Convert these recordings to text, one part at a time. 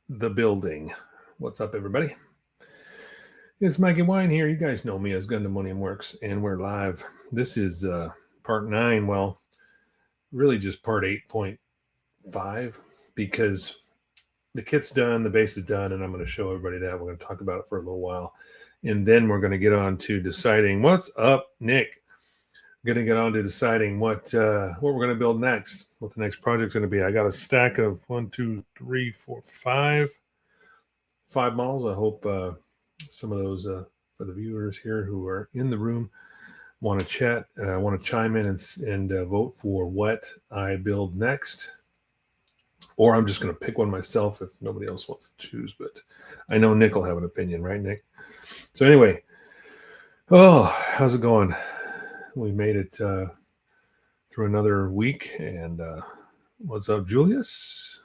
the building. What's up, everybody? It's Mikey Wine here. You guys know me as Gundamonium Works, and we're live. This is part 9. Well, really just part 8.5 because the kit's done, the base is done, and I'm going to show everybody that. We're going to talk about it for a little while, and then we're going to get on to deciding what's up, Nick. We're going to get on to deciding what we're going to build next, what the next project's going to be. I got a stack of 1, 2, 3, 4, 5 models. I hope some of those for the viewers here who are in the room want to chat, want to chime in and vote for what I build next. Or I'm just going to pick one myself if nobody else wants to choose. But I know Nick will have an opinion, right, Nick? So anyway, how's it going? We made it through another week. And what's up, Julius?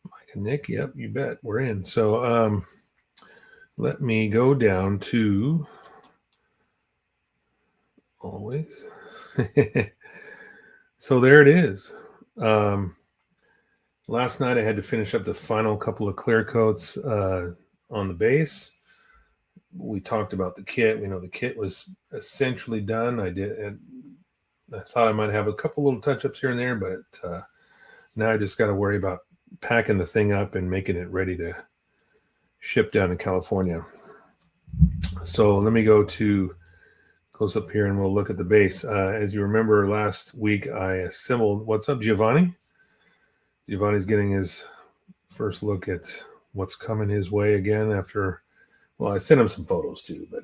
Mike and Nick, yep, you bet. We're in. So let me go down to always. So there it is. Last night I had to finish up the final couple of clear coats on the base. We talked about the kit. We know the kit was essentially done. I thought I might have a couple little touch-ups here and there, but now I just got to worry about packing the thing up and making it ready to ship down to California. So let me go to close up here and we'll look at the base. As you remember, last week I assembled. What's up, Giovanni? Giovanni's getting his first look at what's coming his way again after. Well, I sent him some photos too, but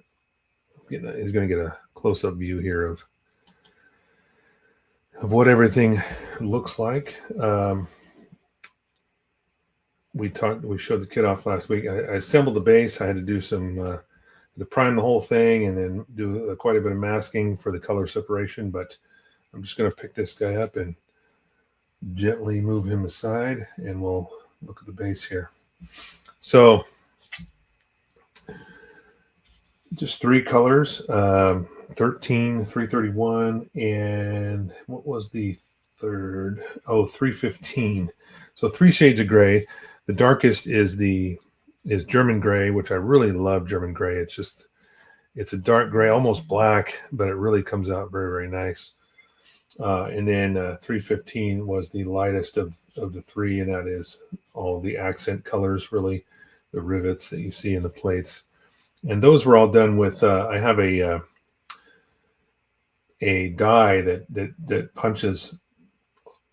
he's going to get a close-up view here of what everything looks like. We showed the kit off last week. I assembled the base. I had to do some to prime the whole thing and then do quite a bit of masking for the color separation. But I'm just going to pick this guy up and gently move him aside, and we'll look at the base here. So just 3 colors, 13, 331, and what was the third? 315. So 3 shades of gray. The darkest is German gray, which I really love German gray. It's a dark gray, almost black, but it really comes out very, very nice. And then 315 was the lightest of the 3, and that is all the accent colors, really, the rivets that you see in the plates. And those were all done with, I have a die that punches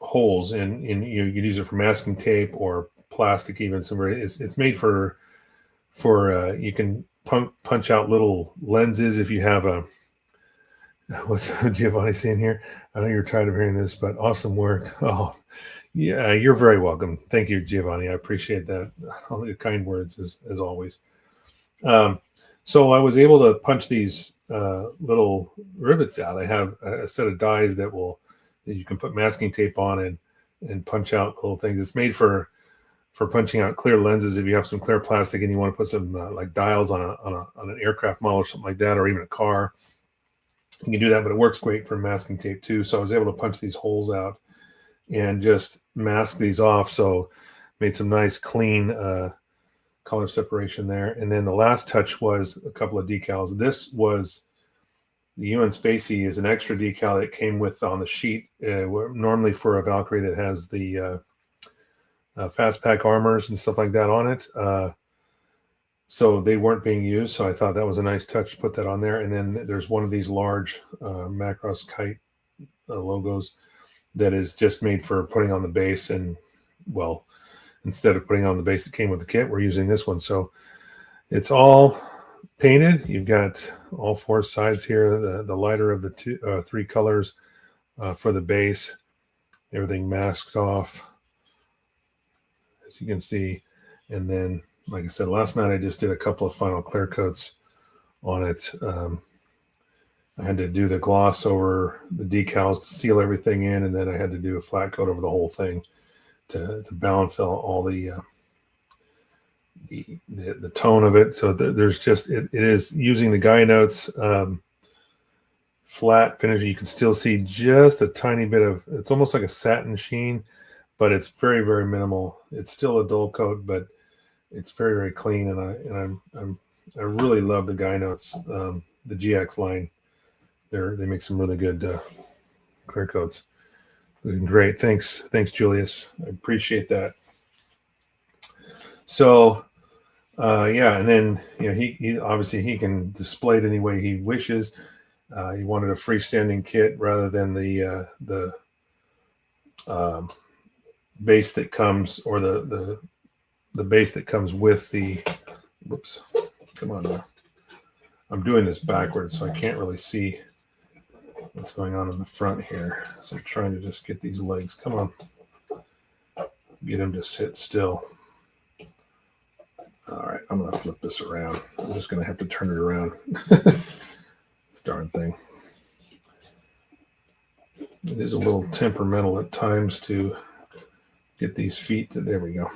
holes, and you could use it for masking tape or plastic even. It's made for you can punch out little lenses if you have a. What's Giovanni saying here? I know you're tired of hearing this, but awesome work. Oh, yeah, you're very welcome. Thank you, Giovanni. I appreciate that. All the kind words as always. So I was able to punch these little rivets out. I have a set of dies that you can put masking tape on and punch out little things. It's made for punching out clear lenses. If you have some clear plastic and you want to put some like dials on an aircraft model or something like that, or even a car, you can do that. But it works great for masking tape too. So I was able to punch these holes out and just mask these off. So made some nice clean color separation there. And then the last touch was a couple of decals. This was the UN Spacey is an extra decal that came with on the sheet, normally for a Valkyrie that has the fast pack armors and stuff like that on it. So they weren't being used. So I thought that was a nice touch to put that on there. And then there's one of these large Macross kite logos that is just made for putting on the base. And well, instead of putting on the base that came with the kit, we're using this one. So it's all painted. You've got all 4 sides here, the lighter of the 3 colors for the base, everything masked off, as you can see. And then, like I said, last night I just did a couple of final clear coats on it. I had to do the gloss over the decals to seal everything in, and then I had to do a flat coat over the whole thing to balance all the tone of it. So there's just it is using the guy notes flat finish. You can still see just a tiny bit of, it's almost like a satin sheen, but it's very, very minimal. It's still a dull coat, but it's very, very clean, and I really love the guy notes, the GX line. They make some really good clear coats. Looking great. Thanks, Julius. I appreciate that. So yeah, and then he obviously he can display it any way he wishes. He wanted a freestanding kit rather than the base that comes, or the base that comes with the. Whoops! Come on now. I'm doing this backwards, so I can't really see what's going on in the front here. So I'm trying to just get these legs. Come on, get them to sit still. All right, I'm going to flip this around. I'm just going to have to turn it around. This darn thing. It is a little temperamental at times to get these feet to, there we go.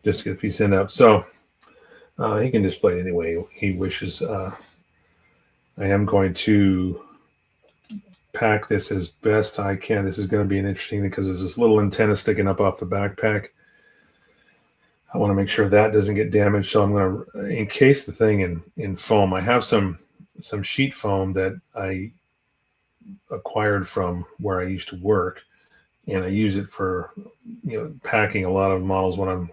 Just to get the feet sent up. So he can display it any way he wishes. I am going to pack this as best I can. This is going to be an interesting thing because there's this little antenna sticking up off the backpack. I want to make sure that doesn't get damaged, so I'm going to encase the thing in foam. I have some sheet foam that I acquired from where I used to work, and I use it for packing a lot of models when I'm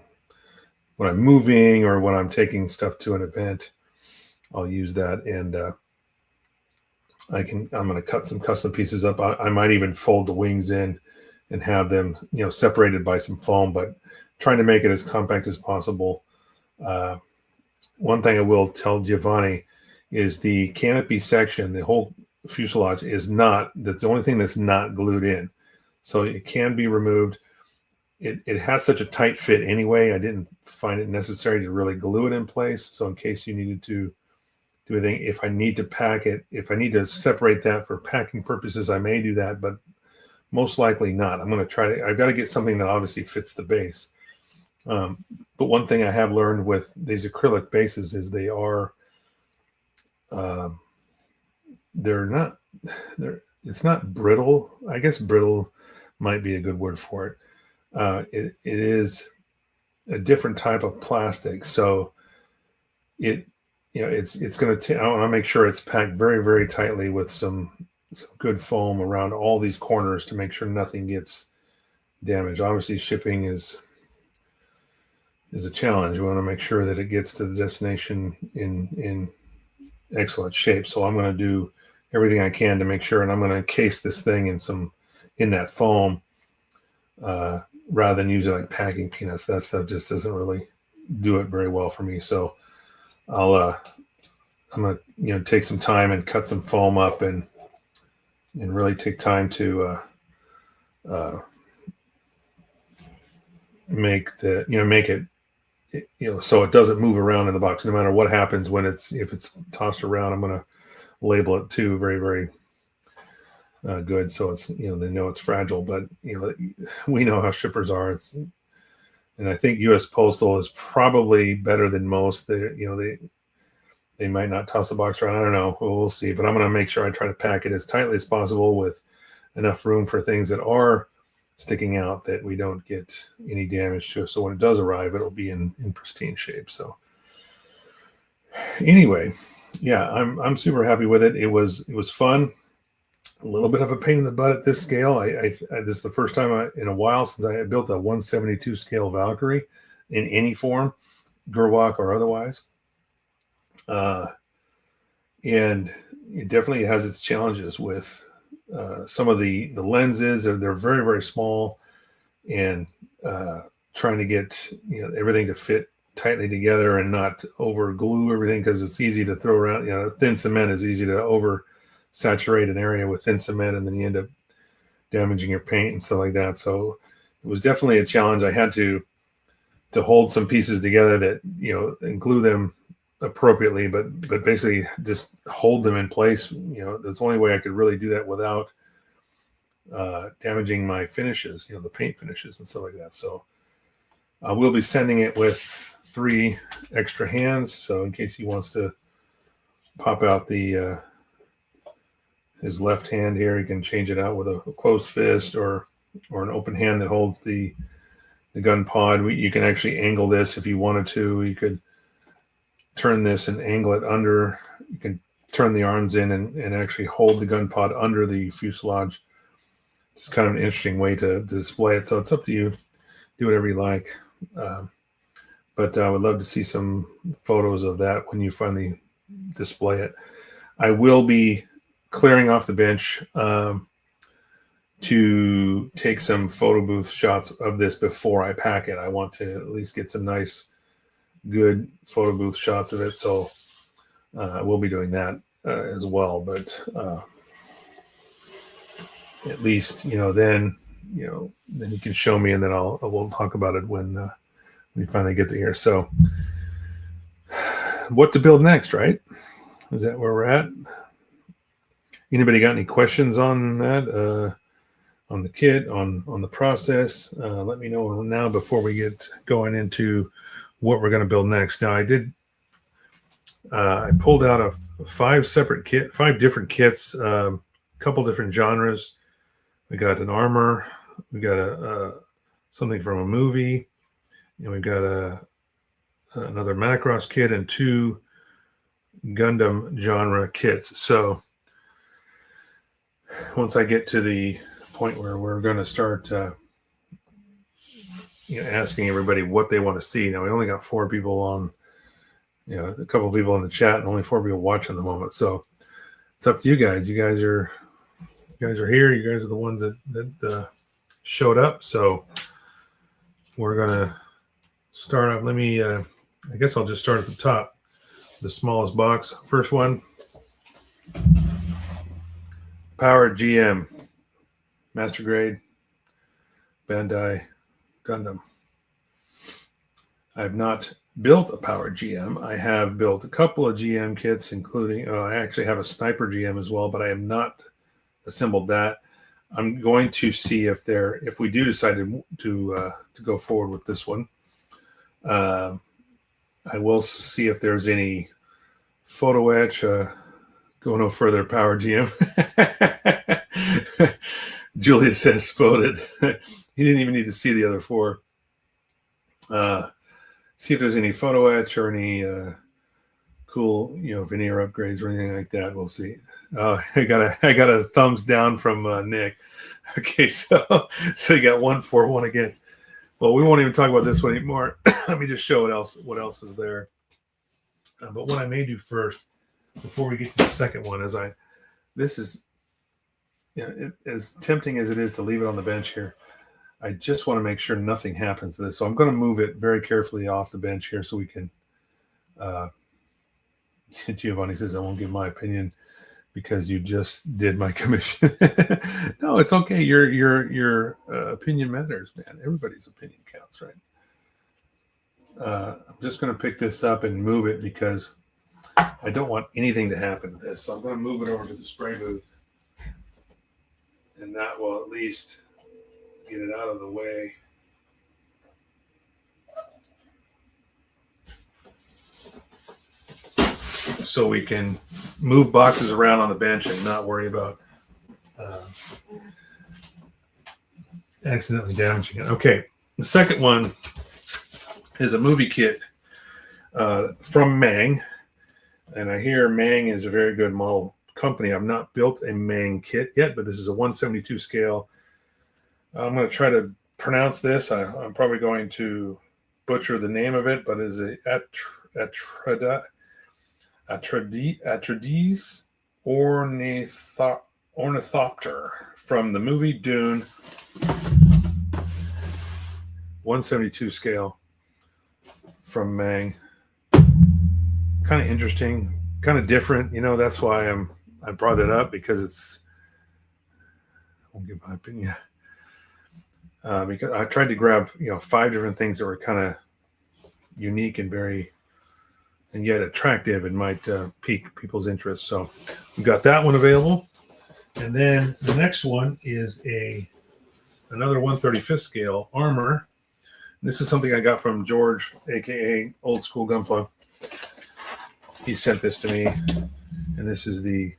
moving or when I'm taking stuff to an event. I'll use that, and I'm going to cut some custom pieces up. I might even fold the wings in and have them separated by some foam, but trying to make it as compact as possible. One thing I will tell Giovanni is the canopy section, the whole fuselage that's the only thing that's not glued in. So it can be removed. It has such a tight fit anyway. I didn't find it necessary to really glue it in place. So in case you needed to do anything, if I need to pack it, if I need to separate that for packing purposes, I may do that, but most likely not. I'm going to try to, I've got to get something that obviously fits the base. But one thing I have learned with these acrylic bases is it's not brittle. I guess brittle might be a good word for it. It is a different type of plastic. So it's going to, I want to make sure it's packed very, very tightly with some good foam around all these corners to make sure nothing gets damaged. Obviously shipping is a challenge. We want to make sure that it gets to the destination in excellent shape. So I'm going to do everything I can to make sure, and I'm going to encase this thing in that foam rather than use it like packing peanuts. That stuff just doesn't really do it very well for me. So I'm going to take some time and cut some foam up and really take time to make it so it doesn't move around in the box. No matter what happens if it's tossed around, I'm going to label it too very, very good. So it's, they know it's fragile, but we know how shippers are. And I think U.S. Postal is probably better than most. They might not toss the box around. I don't know. We'll see. But I'm going to make sure I try to pack it as tightly as possible with enough room for things that are sticking out that we don't get any damage to it. So when it does arrive, it'll be in pristine shape. So anyway, yeah, I'm super happy with it. It was fun. A little bit of a pain in the butt at this scale. This is the first time in a while since I had built a 172 scale Valkyrie in any form, Gerwalk or otherwise. And it definitely has its challenges with some of the lenses. They're very, very small, and trying to get everything to fit tightly together and not over glue everything, because it's easy to throw around. Thin cement is easy to over saturate an area with thin cement, and then you end up damaging your paint and stuff like that. So it was definitely a challenge. I had to hold some pieces together that and glue them appropriately, but basically just hold them in place. That's the only way I could really do that without damaging my finishes, the paint finishes and stuff like that. So I will be sending it with 3 extra hands. So in case he wants to pop out his left hand here, he can change it out with a closed fist or an open hand that holds the gun pod. You can actually angle this if you wanted to. You could turn this and angle it under. You can turn the arms in and actually hold the gun pod under the fuselage. It's kind of an interesting way to display it. So it's up to you. Do whatever you like. But I would love to see some photos of that when you finally display it. I will be clearing off the bench to take some photo booth shots of this before I pack it. I want to at least get some nice, good photo booth shots of it. So I will be doing that as well. But at least, then you can show me, and then we'll talk about it when we finally get to here. So what to build next, right? Is that where we're at? Anybody got any questions on that? On the kit, on the process? Let me know now before we get going into what we're going to build next. Now, I pulled out five different kits, a couple different genres. We got an armor, we got something from a movie, and we've got another Macross kit and two Gundam genre kits. So once I get to the point where we're going to start asking everybody what they want to see. Now, we only got 4 people on, a couple of people in the chat, and only 4 people watching at the moment. So it's up to you guys. You guys are here. You guys are the ones that showed up. So we're going to start off. Let me, I guess I'll just start at the top, the smallest box. First one, Power GM, Master Grade, Bandai Gundam. I have not built a Power GM. I have built a couple of GM kits, including, I actually have a Sniper GM as well, but I have not assembled that. I'm going to see if we do decide to go forward with this one. I will see if there's any photo etch. Go no further, Power GM. Julius says voted. He didn't even need to see the other 4. See if there's any photo etch or any cool, veneer upgrades or anything like that. We'll see. I got a thumbs down from Nick. Okay, so you got 1 for, 1 against. Well, we won't even talk about this one anymore. Let me just show what else is there. But what I may do first, before we get to the second one, this is as tempting as it is to leave it on the bench here. I just want to make sure nothing happens to this. So I'm going to move it very carefully off the bench here so we can. Giovanni says, I won't give my opinion because you just did my commission. No, it's okay. Your opinion matters, man. Everybody's opinion counts, right? I'm just going to pick this up and move it because I don't want anything to happen to this. So I'm going to move it over to the spray booth. And that will at least get it out of the way. So we can move boxes around on the bench and not worry about accidentally damaging it. Okay, the second one is a movie kit from Mang. And I hear Mang is a very good model company. I've not built a Mang kit yet, but this is a 172 scale. I'm going to try to pronounce this. I'm probably going to butcher the name of it, but it's a Atreides ornithopter from the movie Dune. 172 scale from Mang. Kind of interesting, kind of different. That's why I brought it up, because I won't give my opinion. Because I tried to grab 5 different things that were kind of unique and yet attractive and might pique people's interest. So we've got that one available, and then the next one is another 135th scale armor. This is something I got from George, aka Old School Gunpla. He sent this to me, and this is the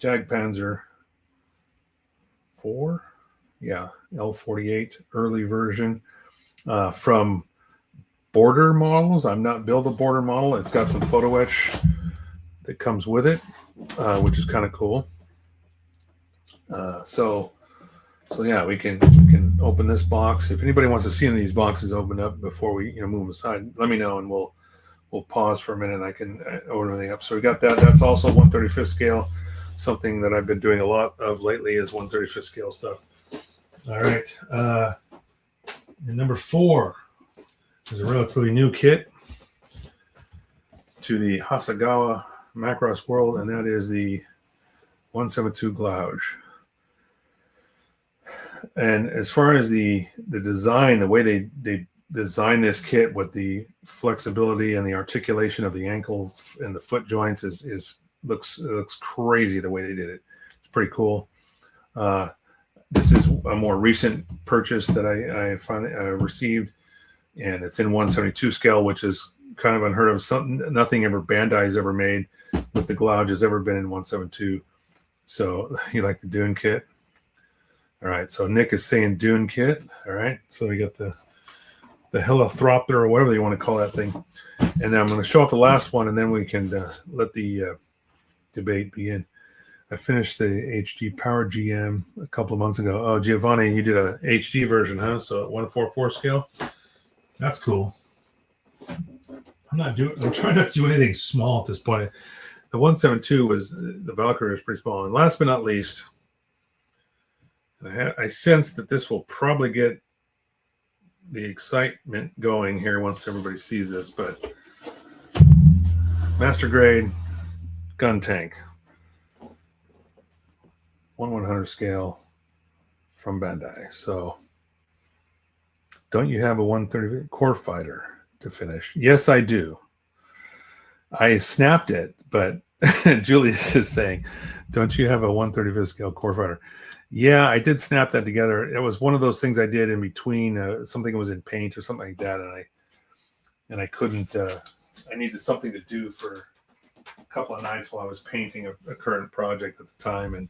Jagdpanzer 4. Yeah, L48 early version. from border models. I'm not build a border model. It's got some photo etch that comes with it, which is kind of cool. So yeah, we can open this box. If anybody wants to see any of these boxes opened up before we move them aside, let me know, and we'll pause for a minute and I can open everything up. So we got that. That's also 1/35th scale. Something that I've been doing a lot of lately is 1/35th scale stuff. All right. And number 4 is a relatively new kit to the Hasegawa Macross world, and that is the 172 gouge. And as far as the design, the way they design this kit with the flexibility and the articulation of the ankle and the foot joints looks crazy the way they did it. It's pretty cool. This is a more recent purchase that I finally received, and it's in 172 scale, which is kind of unheard of. Nothing ever Bandai's ever made with the gouge has ever been in 172. So you like the Dune kit? All right. So Nick is saying Dune kit. All right. So we got the Helithropter or whatever you want to call that thing, and then I'm going to show off the last one, and then we can let the debate begin. I finished the HD Power GM a couple of months ago. Oh, Giovanni, you did a HD version, huh? So 1/44 scale. That's cool. I'm trying not to do anything small at this point. The 172 was the Valkyrie was pretty small. And last but not least, I sense that this will probably get the excitement going here once everybody sees this, but master grade gun tank. 1/100 scale from Bandai. So don't you have a 130 core fighter to finish? Yes, I do. I snapped it, but Julius is saying, don't you have a 135th scale core fighter? Yeah, I did snap that together. It was one of those things I did in between something that was in paint or something like that, and I couldn't. I needed something to do for a couple of nights while I was painting a current project at the time, and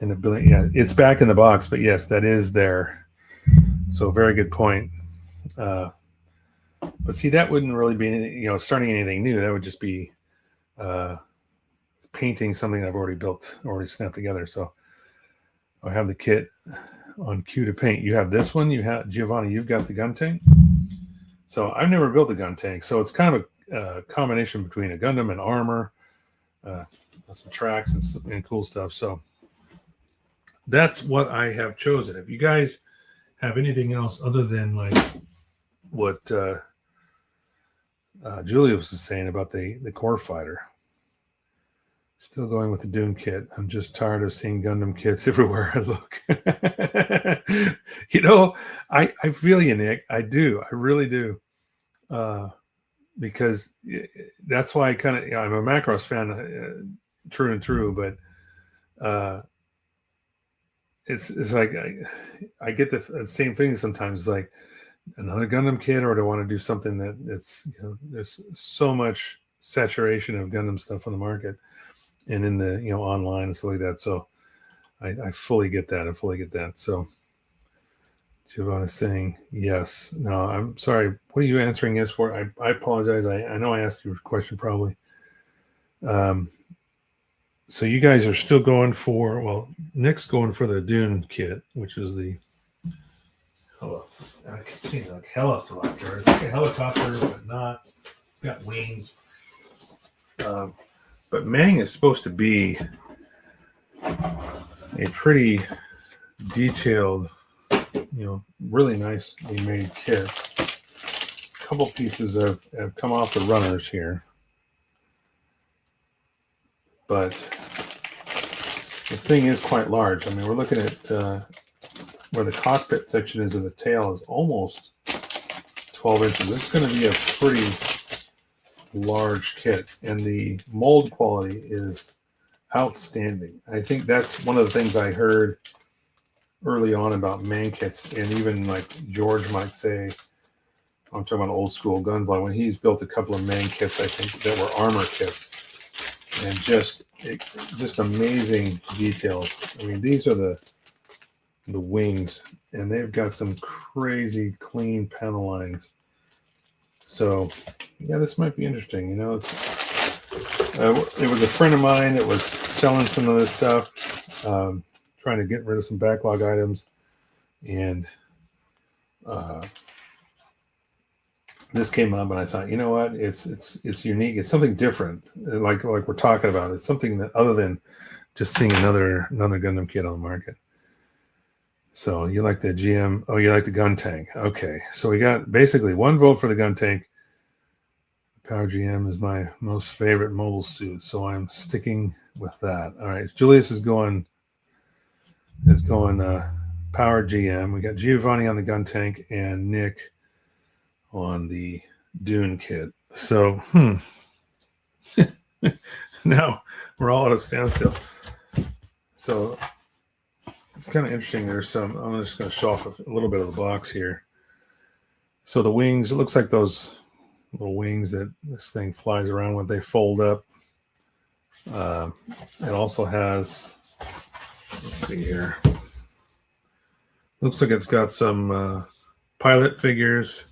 yeah, it's back in the box, but yes, that is there. So very good point. But see, that wouldn't really be starting anything new. That would just be painting something I've already built, already snapped together. So I have the kit on cue to paint. You have this one. You have Giovanni. You've got the gun tank. So I've never built a gun tank. So it's kind of a combination between a Gundam and armor, some tracks and cool stuff. So that's what I have chosen. If you guys have anything else other than like what Julius was saying about the core fighter. Still going with the Dune kit. I'm just tired of seeing Gundam kits everywhere I look. I feel you, Nick. I do. I really do. Because that's why I'm a Macross fan, true and true. But it's like I get the same thing sometimes. It's like another Gundam kit, or do I want to do something that's there's so much saturation of Gundam stuff on the market and in the online and stuff like that. So I fully get that. I fully get that. So Giovanna's saying yes. No, I'm sorry. What are you answering yes for? I apologize. I know I asked you a question probably. So you guys are still going for, well, Nick's going for the Dune kit, which is the Helithropter. It's like a helicopter, but not. It's got wings. But Mang is supposed to be a pretty detailed, really nicely made kit. A couple pieces have come off the runners here. But this thing is quite large. I mean, we're looking at where the cockpit section is and the tail is almost 12 inches. This is going to be a pretty large kit, and the mold quality is outstanding. I think that's one of the things I heard early on about man kits, and even like George might say, I'm talking about old school Gunpla, when he's built a couple of man kits, I think, that were armor kits, and just amazing details. I mean, these are the the wings, and they've got some crazy clean panel lines. So yeah, this might be interesting. You know, it was a friend of mine that was selling some of this stuff, trying to get rid of some backlog items, and this came up, and I thought, you know what, it's unique. It's something different, like we're talking about. It's something that other than just seeing another Gundam kit on the market. So you like the GM? Oh, you like the gun tank? Okay, so we got basically 1 vote for the gun tank. Power GM is my most favorite mobile suit, so I'm sticking with that. All right, Julius is going Power GM. We got Giovanni on the gun tank and Nick on the Dune kit. So now we're all at a standstill. So it's kind of interesting. There's some, I'm just going to show off a little bit of the box here. So the wings, it looks like those little wings that this thing flies around with, they fold up. It also has, let's see here, looks like it's got some pilot figures.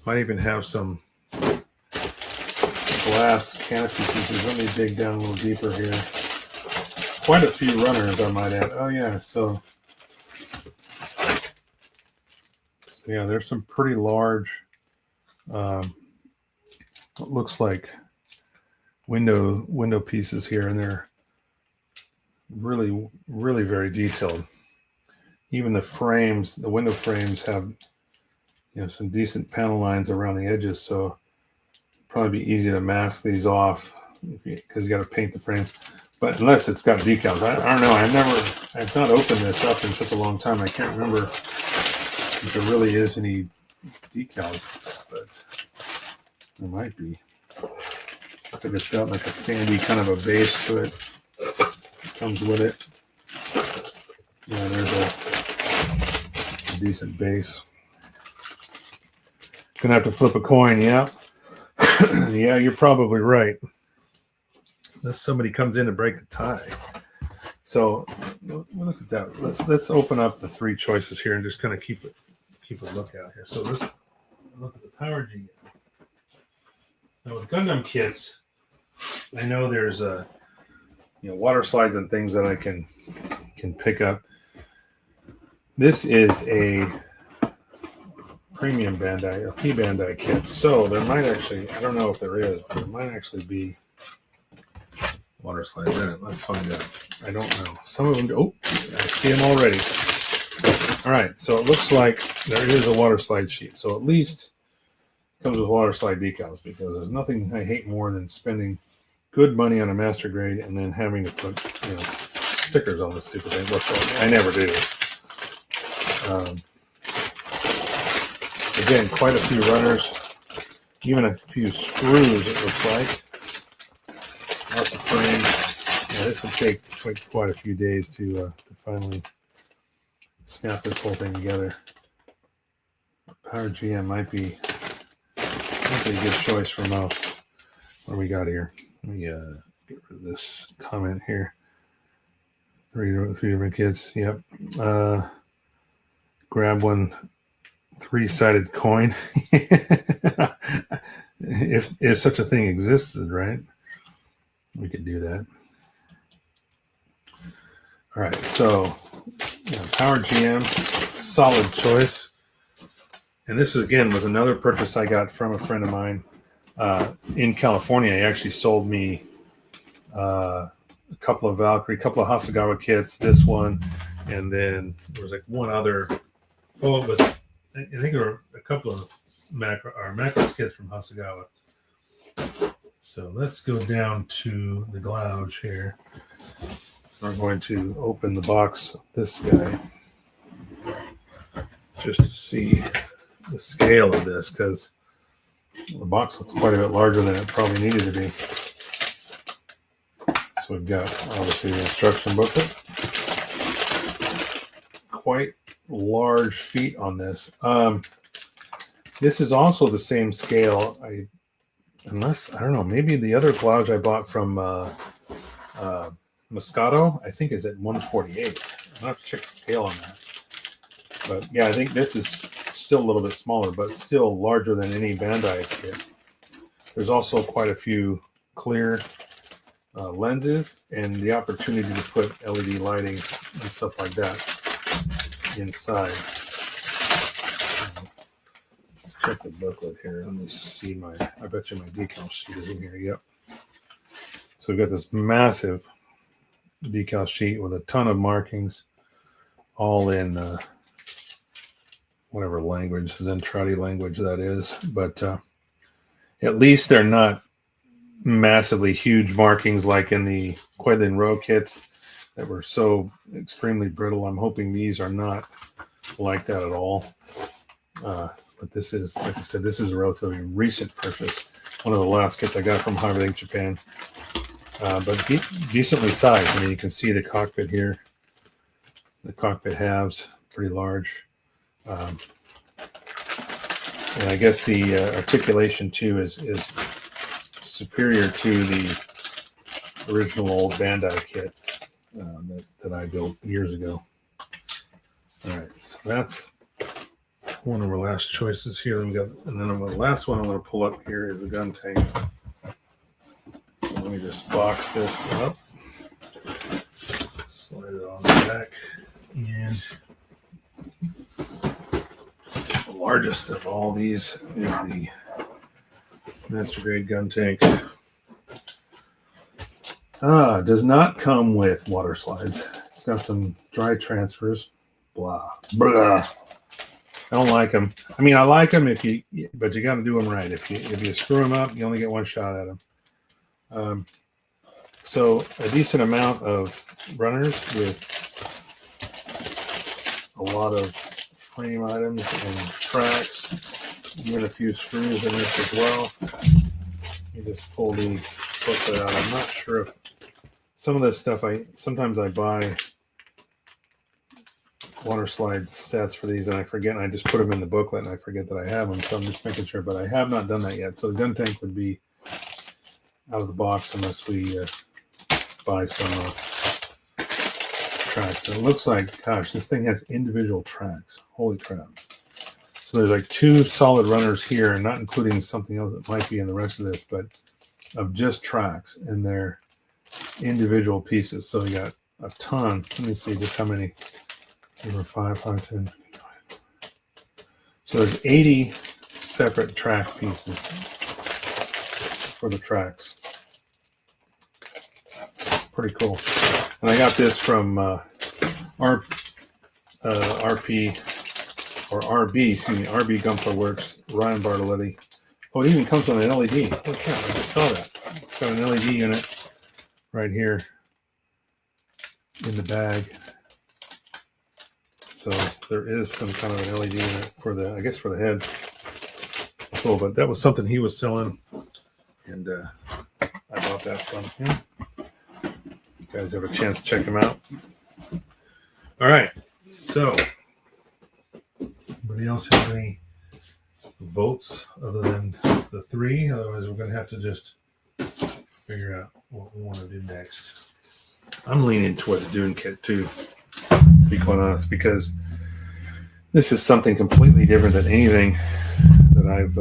Might even have some glass canopy pieces. Let me dig down a little deeper here. Quite a few runners, I might add. Oh yeah, so yeah, there's some pretty large, it looks like window pieces here, and they're really very detailed. Even the frames, the window frames have, you know, some decent panel lines around the edges, so probably be easy to mask these off because you got to paint the frames. But unless it's got decals, I don't know. I've not opened this up in such a long time. I can't remember if there really is any decals, but there might be. Looks like it's got like a sandy kind of a base to it. Comes with it. Yeah, there's a decent base. Gonna have to flip a coin, yeah. Yeah, you're probably right. Unless somebody comes in to break the tie. So look at that. Let's open up the 3 choices here and just kind of keep a look out here. So let's look at the Power GM. Now with Gundam kits, I know there's water slides and things that I can pick up. This is a premium Bandai, a P Bandai kit. So there might actually, I don't know if there is, but there might actually be water slides in it. Let's find out. I don't know. Some of them, oh, I see them already. All right, so it looks like there is a water slide sheet. So at least it comes with water slide decals, because there's nothing I hate more than spending good money on a master grade and then having to put, stickers on the stupid thing. Which I never do. Again, quite a few runners, even a few screws, it looks like. Lots of frames. Yeah, this will take quite a few days to finally snap this whole thing together. Power GM might be a good choice for most. What do we got here? Let me get rid of this comment here. Three different kits. Yep. Grab one 3-sided coin. if such a thing existed, right? We could do that. All right, so Power GM, solid choice. And this is, again, was another purchase I got from a friend of mine in California. He actually sold me a couple of Valkyrie, a couple of Hasegawa kits, this one, and then there was like one other. Oh, it was, I think there were a couple of Macross kits from Hasegawa. So let's go down to the gouge here. We're going to open the box of this guy just to see the scale of this, because the box looks quite a bit larger than it probably needed to be. So we've got, obviously, the instruction booklet. Quite large feet on this. This is also the same scale. Unless, I don't know, maybe the other gouge I bought from Moscato, I think, is at 148. I'll have to check the scale on that. But yeah, I think this is still a little bit smaller, but still larger than any Bandai kit. There's also quite a few clear lenses and the opportunity to put LED lighting and stuff like that inside. Let's check the booklet here. Let me see I bet you my decal sheet is in here. Yep. So we've got this massive decal sheet with a ton of markings, all in whatever language, Zentradi language that is. But at least they're not massively huge markings like in the Quedlin Row kits that were so extremely brittle. I'm hoping these are not like that at all. But this is, like I said, this is a relatively recent purchase. One of the last kits I got from Harvard Ink Japan. But decently sized. I mean, you can see the cockpit here. The cockpit halves, pretty large. And I guess the articulation too is superior to the original old Bandai kit that I built years ago. All right, so that's one of our last choices here. And then the last one I'm going to pull up here is the gun tank. So let me just box this up, slide it on the back, and the largest of all these is the Master Grade gun tank. Does not come with water slides. It's got some dry transfers. Blah, blah. I don't like them. I mean, I like them but you got to do them right. If you screw them up, you only get one shot at them. So a decent amount of runners with a lot of frame items and tracks, even a few screws in this as well. You just pull the booklet out. I'm not sure if some of this stuff sometimes I buy water slide sets for these and I forget, and I just put them in the booklet and I forget that I have them. So I'm just making sure, but I have not done that yet. So the gun tank would be out of the box unless we buy some tracks. So it looks like, gosh, this thing has individual tracks. Holy crap. So there's like 2 solid runners here, and not including something else that might be in the rest of this, but of just tracks, and they're individual pieces. So you got a ton. Let me see just how many. Over 5, 10. So there's 80 separate track pieces for the tracks. Pretty cool. And I got this from RP or RB, excuse me, RB Gumpler Works, Ryan Bartoletti. Oh, it even comes with an LED. Holy crap, I just saw that. It's got an LED unit right here in the bag. So there is some kind of an LED unit for the, I guess for the head. Cool, but that was something he was selling, and I bought that from him. You guys have a chance to check him out. All right, so anybody else have any votes other than the 3? Otherwise, we're going to have to just figure out what we want to do next. I'm leaning toward the Dune kit too, to be quite honest, because this is something completely different than anything that I've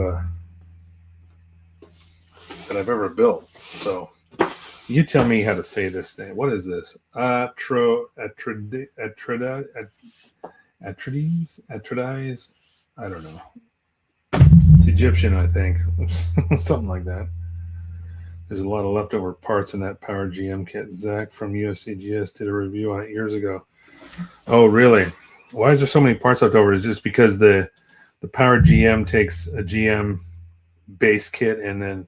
ever built. So you tell me how to say this name. What is this? Atrides? I don't know. It's Egyptian, I think. Something like that. There's a lot of leftover parts in that Power GM kit. Zach from USCGS did a review on it years ago. Oh, really? Why is there so many parts left over? Is just because the Power GM takes a GM base kit and then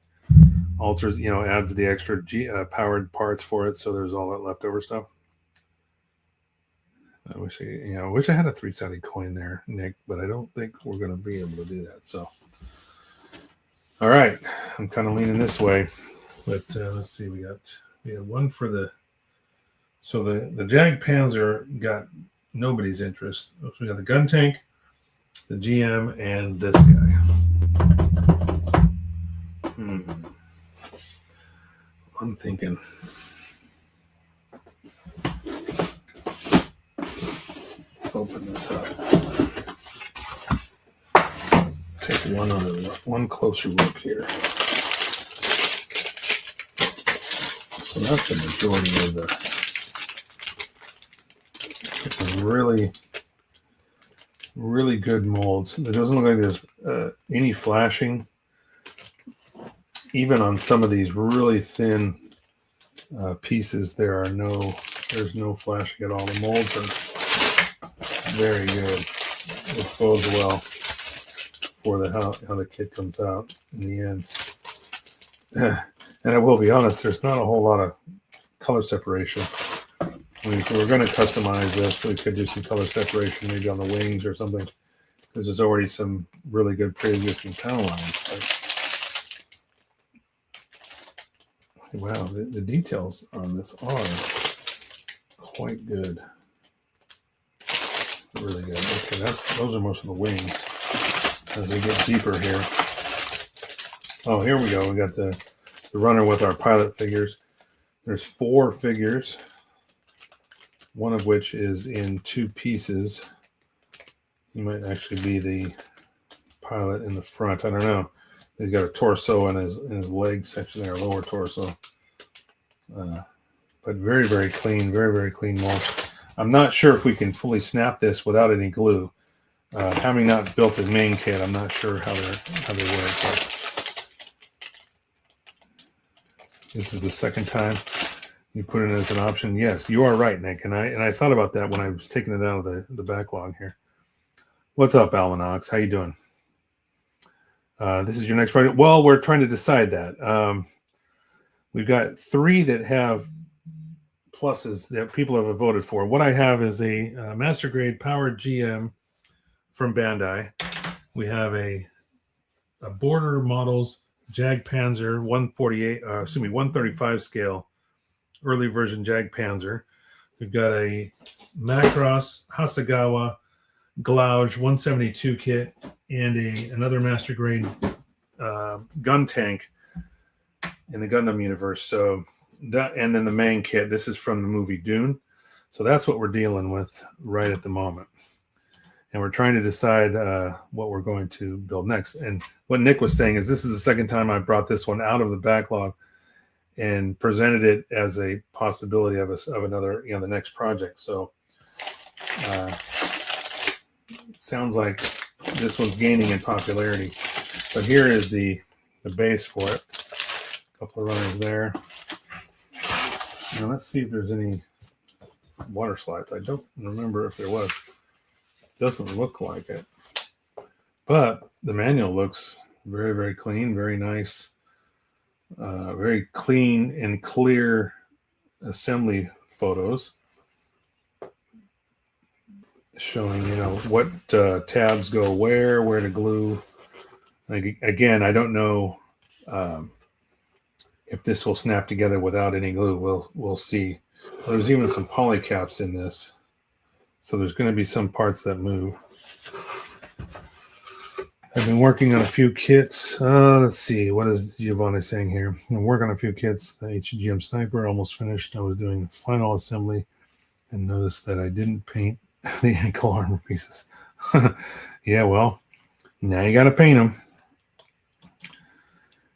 alters, adds the extra powered parts for it. So there's all that leftover stuff. I wish I had a 3-sided coin there, Nick, but I don't think we're going to be able to do that. So, all right, I'm kind of leaning this way, but let's see. We have one for the. So the Jag Panzer got nobody's interest. So we got the gun tank, the GM, and this guy. I'm thinking. open this up. Take one closer look here. So that's the majority of the. It's some really, really good molds. It doesn't look like there's any flashing. Even on some of these really thin pieces, there's no flashing at all. The molds are very good. It bodes well for how the kit comes out in the end. And I will be honest, there's not a whole lot of color separation. I mean, if we were going to customize this, we could do some color separation maybe on the wings or something, because there's already some really good pre-existing panel lines. But, wow, the details on this are quite good. Really good. Okay, those are most of the wings. As we get deeper here. Oh, here we go. We got the runner with our pilot figures. There's 4 figures, one of which is in 2 pieces. He might actually be the pilot in the front. I don't know. He's got a torso and his leg section there, lower torso. But very, very clean, very, very clean mold. I'm not sure if we can fully snap this without any glue. Having not built the main kit, I'm not sure how they work. But this is the second time you put it as an option. Yes, you are right, Nick. And I thought about that when I was taking it out of the backlog here. What's up, Almanax? How you doing? This is your next project. Well, we're trying to decide that. We've got 3 that have pluses that people have voted for. What I have is a master grade powered GM from Bandai. We have a Border Models Jag Panzer 135 scale early version Jag Panzer. We've got a Macross Hasegawa Gouge 172 kit and another master grade gun tank in the Gundam universe. So that, and then the main kit, this is from the movie Dune. So that's what we're dealing with right at the moment. And we're trying to decide what we're going to build next. And what Nick was saying is this is the second time I brought this one out of the backlog and presented it as a possibility of another, the next project. So sounds like this one's gaining in popularity. But here is the base for it. A couple of runners there. Now let's see if there's any water slides. I don't remember if there was. Doesn't look like it. But the manual looks very, very clean, very nice. Very clean and clear assembly photos showing, what tabs go where to glue. Again, I don't know if this will snap together without any glue. We'll see. Well, there's even some poly caps in this, so there's going to be some parts that move. I've been working on a few kits. Let's see. What is Giovanni saying here? I'm working on a few kits. The HGM Sniper almost finished. I was doing the final assembly and noticed that I didn't paint the ankle armor pieces. Yeah, well, now you got to paint them.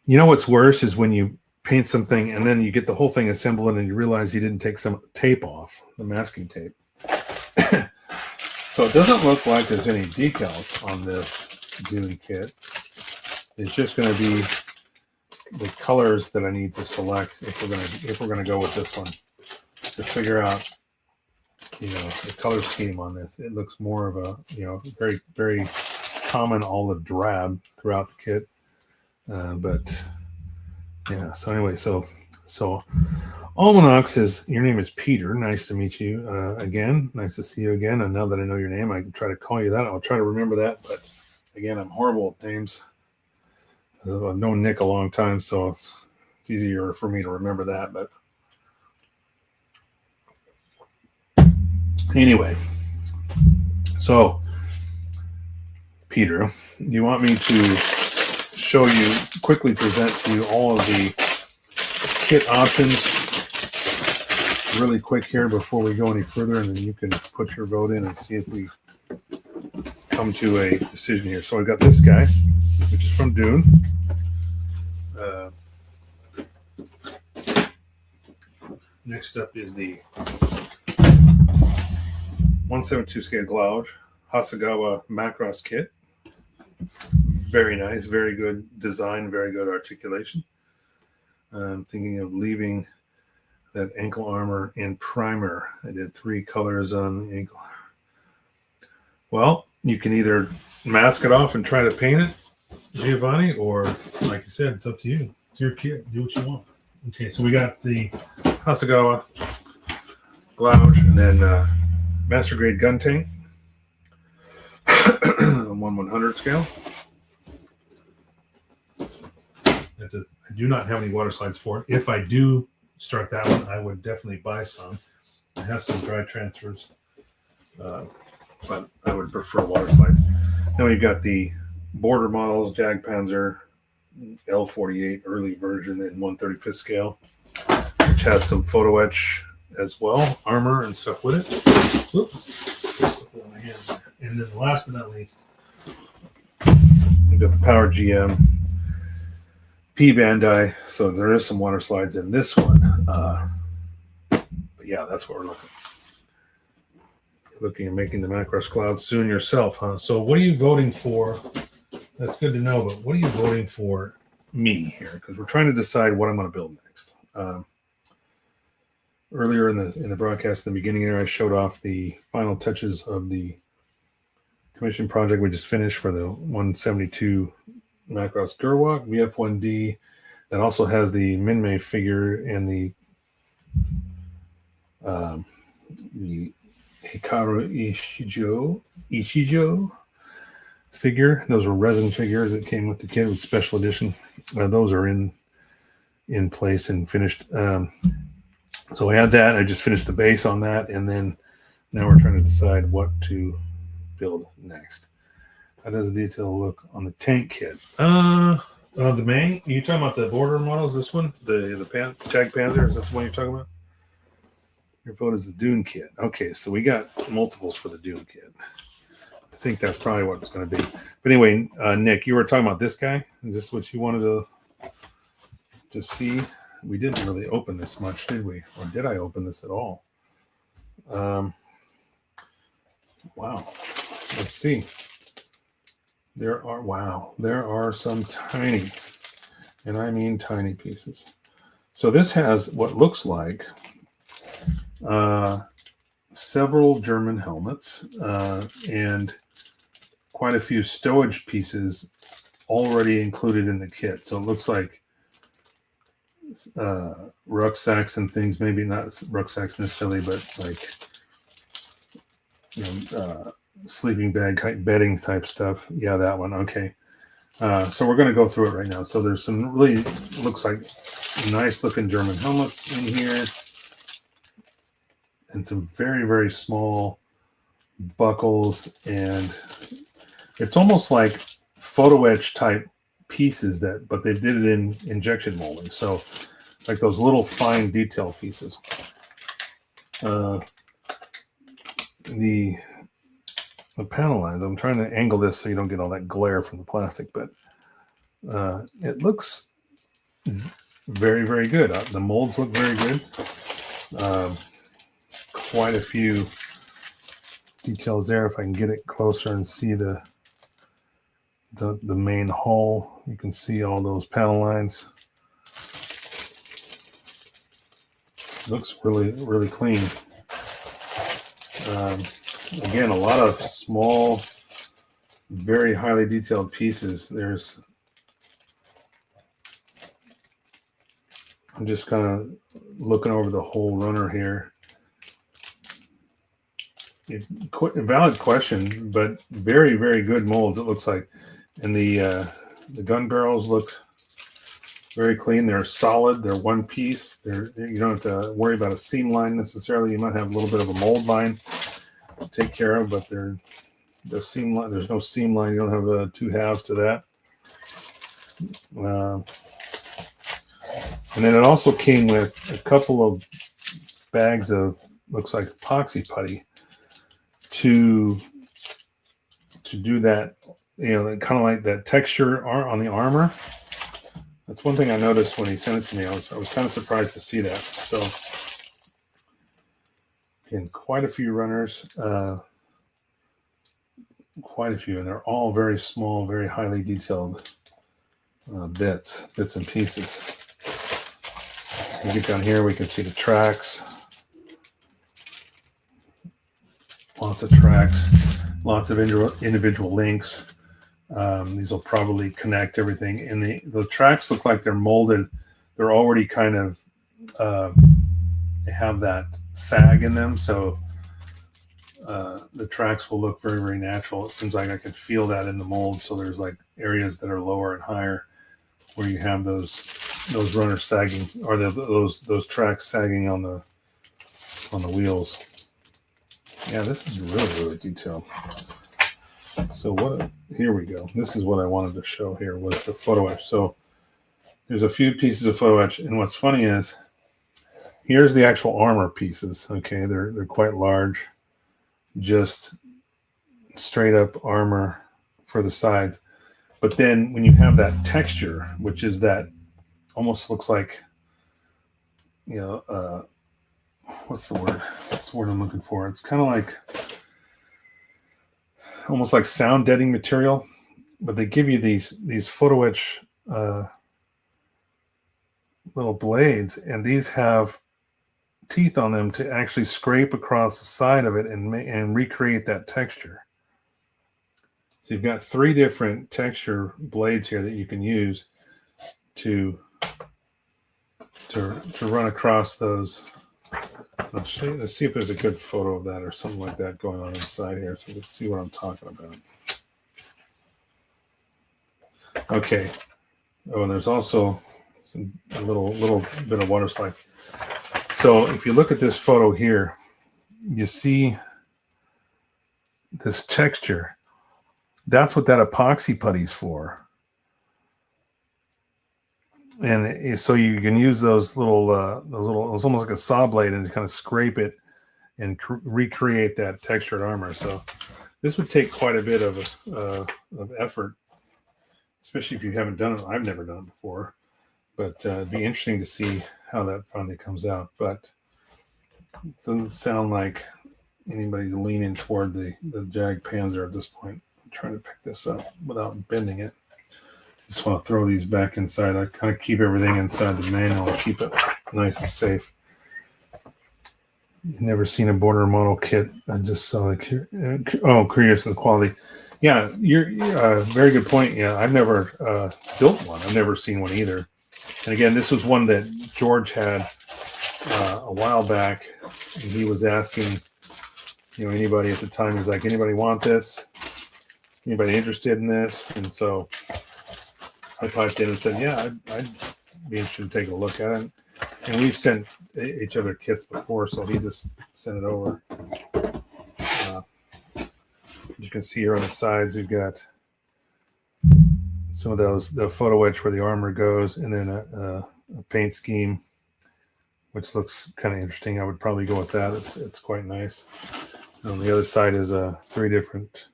You know what's worse is when you paint something and then you get the whole thing assembled and you realize you didn't take some tape off, the masking tape. So it doesn't look like there's any decals on this Dune kit. It's just going to be the colors that I need to select if we're gonna go with this one to figure out the color scheme on this. It looks more of a very, very common olive drab throughout the kit, but yeah. So anyway, so Almanax is, your name is Peter. Nice to meet you again. Nice to see you again. And now that I know your name, I can try to call you that. I'll try to remember that. But again, I'm horrible at names. I've known Nick a long time, so it's easier for me to remember that. But anyway, so Peter, do you want me to show you, quickly present to you all of the kit options really quick here before we go any further, and then you can put your vote in and see if we come to a decision here. So I've got this guy, which is from Dune. Next up is the 172 scale gouge Hasegawa Macross kit. Very nice, very good design, very good articulation. I'm thinking of leaving that ankle armor in primer. I did 3 colors on the ankle. Well, you can either mask it off and try to paint it, Giovanni, or like you said, it's up to you. It's your kit. Do what you want. Okay, so we got the Hasegawa gouge and then master grade gun tank on 1/100 scale. I do not have any water slides for it. If I do start that one, I would definitely buy some. It has some dry transfers, but I would prefer water slides. Then we've got the border models, Jagdpanzer L48 early version in 1/35 scale, which has some photo etch as well, armor and stuff with it. Oops. And then last but not least, we've got the Power GM P Bandai. So there is some water slides in this one. But yeah, that's what we're looking at making the Macross cloud soon yourself, huh? So what are you voting for? That's good to know, but what are you voting for me here? Because we're trying to decide what I'm going to build next. Earlier in the broadcast, in the beginning there, I showed off the final touches of the commission project we just finished for the 172 Macross Gerwalk VF1D. That also has the Minmay figure and the Hikaru Ishijo figure. Those were resin figures that came with the kit with special edition. Those are in place and finished. So I had that. I just finished the base on that, and then now we're trying to decide what to build next. How does the detail look on the tank kit? The main? Are you talking about the border models? This one, the Jagdpanzer? Is that the one you're talking about? Your vote is the Dune kit. Okay, so we got multiples for the Dune kit. I think that's probably what it's going to be. But anyway, Nick, you were talking about this guy. Is this what you wanted to see? We didn't really open this much, did we? Or did I open this at all? Wow. Let's see. There are some tiny, and I mean tiny pieces. So this has what looks like several German helmets and quite a few stowage pieces already included in the kit. So it looks like rucksacks and things, maybe not rucksacks necessarily, but like sleeping bag bedding type stuff. Yeah, that one. Okay. So we're going to go through it right now. So there's some really looks like nice looking German helmets in here, and some very, very small buckles, and it's almost like photo etch type pieces but they did it in injection molding. So like those little fine detail pieces. The panel lines, I'm trying to angle this so you don't get all that glare from the plastic, but it looks very, very good. The molds look very good. Quite a few details there. If I can get it closer and see the main hull, you can see all those panel lines. Looks really, really clean. Again, a lot of small, very highly detailed pieces. I'm just kind of looking over the whole runner here. A valid question, but very, very good molds, it looks like. And the gun barrels look very clean. They're solid. They're one piece. You don't have to worry about a seam line necessarily. You might have a little bit of a mold line to take care of, but there's no seam line. You don't have two halves to that. And then it also came with a couple of bags of, looks like epoxy putty to do that, kind of like that texture on the armor. That's one thing I noticed when he sent it to me. I was kind of surprised to see that. So again, quite a few runners, quite a few, and they're all very small, very highly detailed bits and pieces. You get down here, we can see the tracks. Lots of tracks, lots of individual links. These will probably connect everything. And the tracks look like they're molded. They're already kind of, they have that sag in them. So the tracks will look very, very natural. It seems like I can feel that in the mold. So there's like areas that are lower and higher where you have those runners sagging, or those tracks sagging on the wheels. Yeah, this is really, really detailed. So here we go. This is what I wanted to show here was the photo etch. So there's a few pieces of photo etch, and what's funny is here's the actual armor pieces. Okay, they're quite large, just straight up armor for the sides. But then when you have that texture, which is that almost looks like, what's the word? What's the word I'm looking for? It's kind of like almost like sound deadening material, but they give you these photo etch little blades, and these have teeth on them to actually scrape across the side of it and recreate that texture. So you've got 3 different texture blades here that you can use to run across those. Let's see if there's a good photo of that or something like that going on inside here, so let's see what I'm talking about. Okay. Oh, and there's also a little bit of water slide. So if you look at this photo here, you see this texture. That's what that epoxy putty's for. And so you can use those little, it's almost like a saw blade, and kind of scrape it and recreate that textured armor. So this would take quite a bit of effort, especially if you haven't done it. I've never done it before, but it'd be interesting to see how that finally comes out. But it doesn't sound like anybody's leaning toward the Jag Panzer at this point. I'm trying to pick this up without bending it. Just want to throw these back inside. I kind of keep everything inside the manual and keep it nice and safe. You've never seen a border model kit. I just saw it. Curious of the quality. Yeah, you're very good point. Yeah, I've never built one. I've never seen one either. And again, this was one that George had a while back, and he was asking, anybody at the time. He was like, anybody want this? Anybody interested in this? And so I typed in and said, yeah, I'd be interested in taking a look at it. And we've sent each other kits before, so he just sent it over. You can see here on the sides, you've got some of the photo etch where the armor goes, and then a paint scheme, which looks kind of interesting. I would probably go with that. It's quite nice. And on the other side is 3 different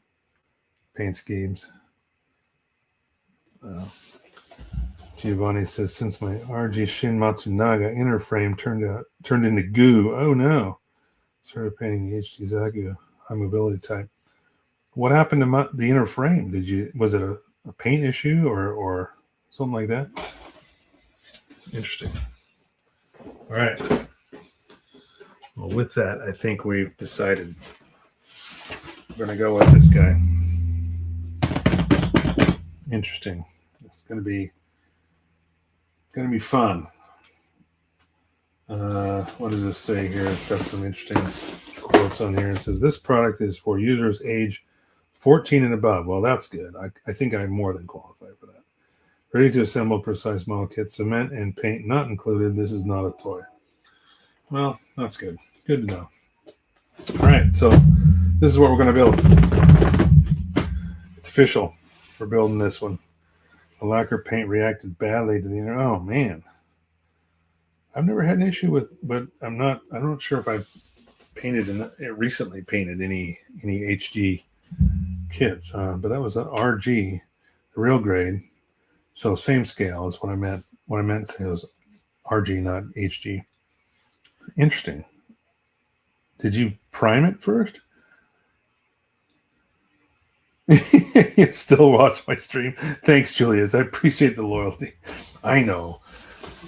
paint schemes. Giovanni says, since my RG Shin Matsunaga inner frame turned into goo, oh no. Started painting the HD Zagu high mobility type. What happened to the inner frame? Was it a paint issue or something like that? Interesting. All right. Well, with that, I think we've decided we're going to go with this guy. Interesting. It's going to be fun. What does this say here? It's got some interesting quotes on here. It says, this product is for users age 14 and above. Well, that's good. I think I'm more than qualified for that. Ready to assemble precise model kit. Cement and paint not included. This is not a toy. Well, that's good. Good to know. All right, so this is what we're going to build. It's official. We're building this one. The lacquer paint reacted badly to the inner. Oh, man. I've never had an issue with, but I'm not sure if I've recently painted any HD kits, but that was an RG, the real grade. So same scale is what I meant. What I meant to say was RG, not HG. Interesting. Did you prime it first? You still watch my stream. Thanks, Julius. I appreciate the loyalty. I know,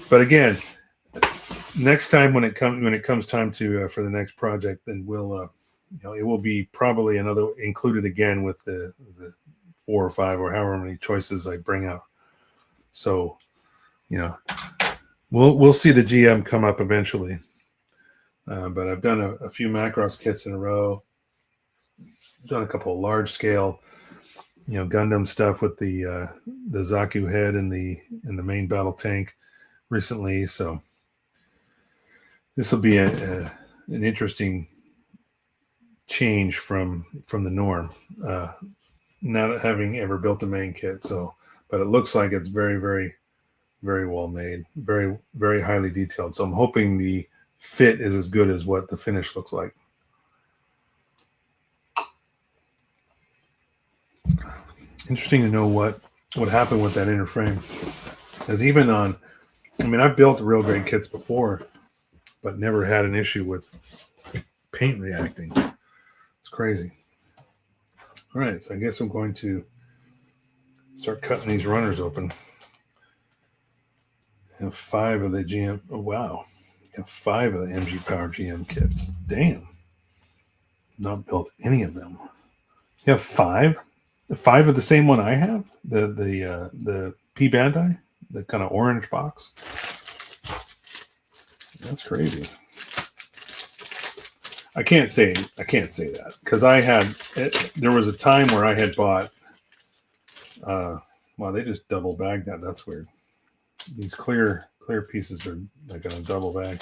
but again, next time when it comes time to for the next project, then we'll it will be probably another included again with the 4 or 5 or however many choices I bring out. So we'll see the GM come up eventually. But I've done a few Macross kits in a row. Done a couple of large scale, Gundam stuff with the Zaku head and the main battle tank recently. So this will be an interesting change from the norm. Not having ever built a main kit, but it looks like it's very, very, very well made, very, very highly detailed. So I'm hoping the fit is as good as what the finish looks like. Interesting to know what happened with that inner frame. Because even I've built real grade kits before, but never had an issue with paint reacting. It's crazy. All right, so I guess I'm going to start cutting these runners open. I have 5 of the GM. Oh, wow. I have 5 of the MG Power GM kits. Damn. Not built any of them. You have 5? 5 of the same one I have? The P Bandai? The kind of orange box? That's crazy. I can't say that because there was a time where I had bought. Wow, they just double bagged that. That's weird. These clear pieces are like in a double bag.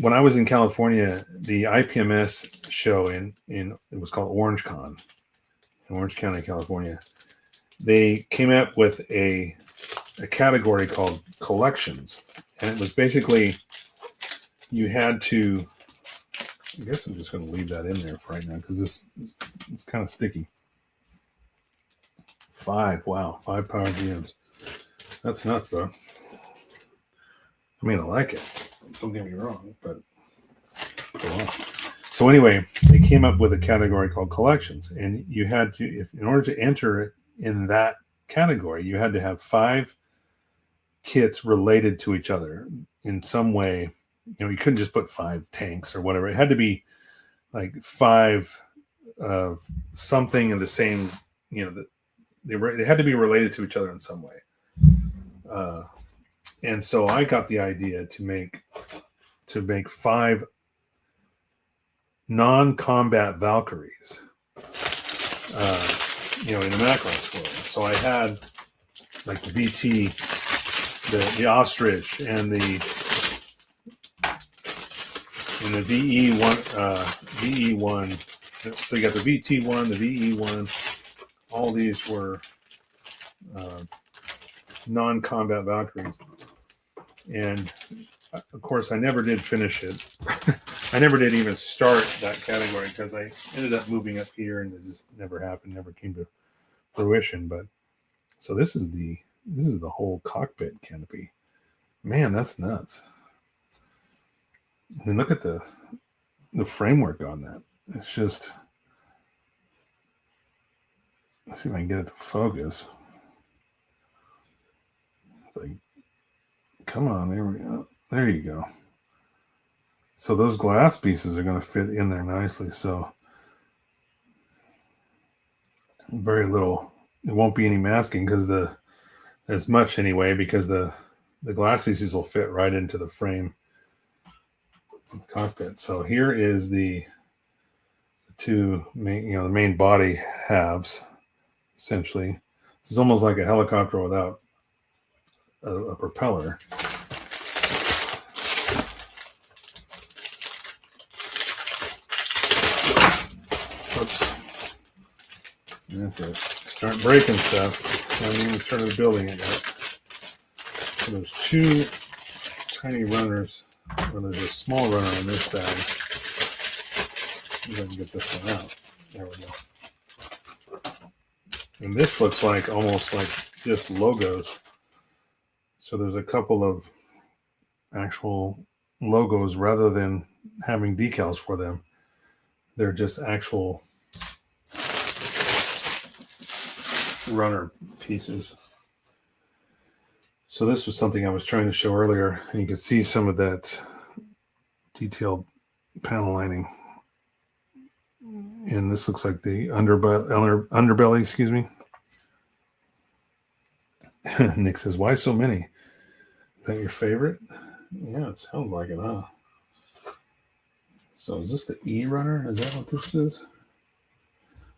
When I was in California, the IPMS show in it was called Orange Con in Orange County, California. They came up with a category called collections, and it was basically you had to. I guess I'm just going to leave that in there for right now because it's kind of sticky. 5, wow, 5 power GMs. That's nuts, though. I mean, I like it. Don't get me wrong, but go on. So anyway, they came up with a category called collections, and you had to, in order to enter it in that category, you had to have 5 kits related to each other in some way. You couldn't just put 5 tanks or whatever. It had to be like 5 of something in the same. They had to be related to each other in some way. And so I got the idea to make 5 non-combat Valkyries, in the Macross world. So I had like the VT, the ostrich, and the VE1. So you got the VT1, the VE1. All these were non-combat Valkyries. And of course, I never did finish it. I never did even start that category because I ended up moving up here and it just never happened, never came to fruition. But so this is the whole cockpit canopy. Man, that's nuts. I mean, look at the framework on that. It's just, let's see if I can get it to focus. Like, come on, there we go. There you go. So those glass pieces are going to fit in there nicely. So very little. It won't be any masking because as much anyway, because the glass pieces will fit right into the frame cockpit. So here is the 2 main, the main body halves. Essentially, this is almost like a helicopter without a propeller. Oops. That's it. Start breaking stuff. I haven't even started building it yet. So there's two tiny runners. Well, there's a small runner on this bag. Maybe I can get this one out. There we go. And this looks like almost like just logos. So there's a couple of actual logos rather than having decals for them. They're just actual runner pieces. So this was something I was trying to show earlier, and you can see some of that detailed panel lining. And this looks like the underbelly, excuse me. Nick says, why so many? Is that your favorite? Yeah, it sounds like it, huh? So is this the E runner? Is that what this is?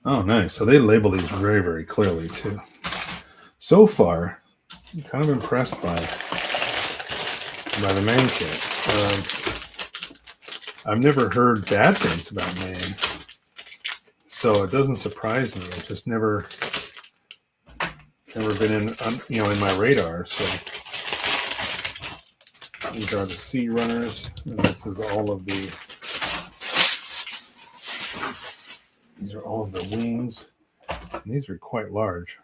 Oh, nice. So they label these very, very clearly, too. So far, I'm kind of impressed by the main kit. I've never heard bad things about Maine, so it doesn't surprise me. It's just never been in my radar. So these are the C runners, and this is all of the. These are all of the wings, and these are quite large.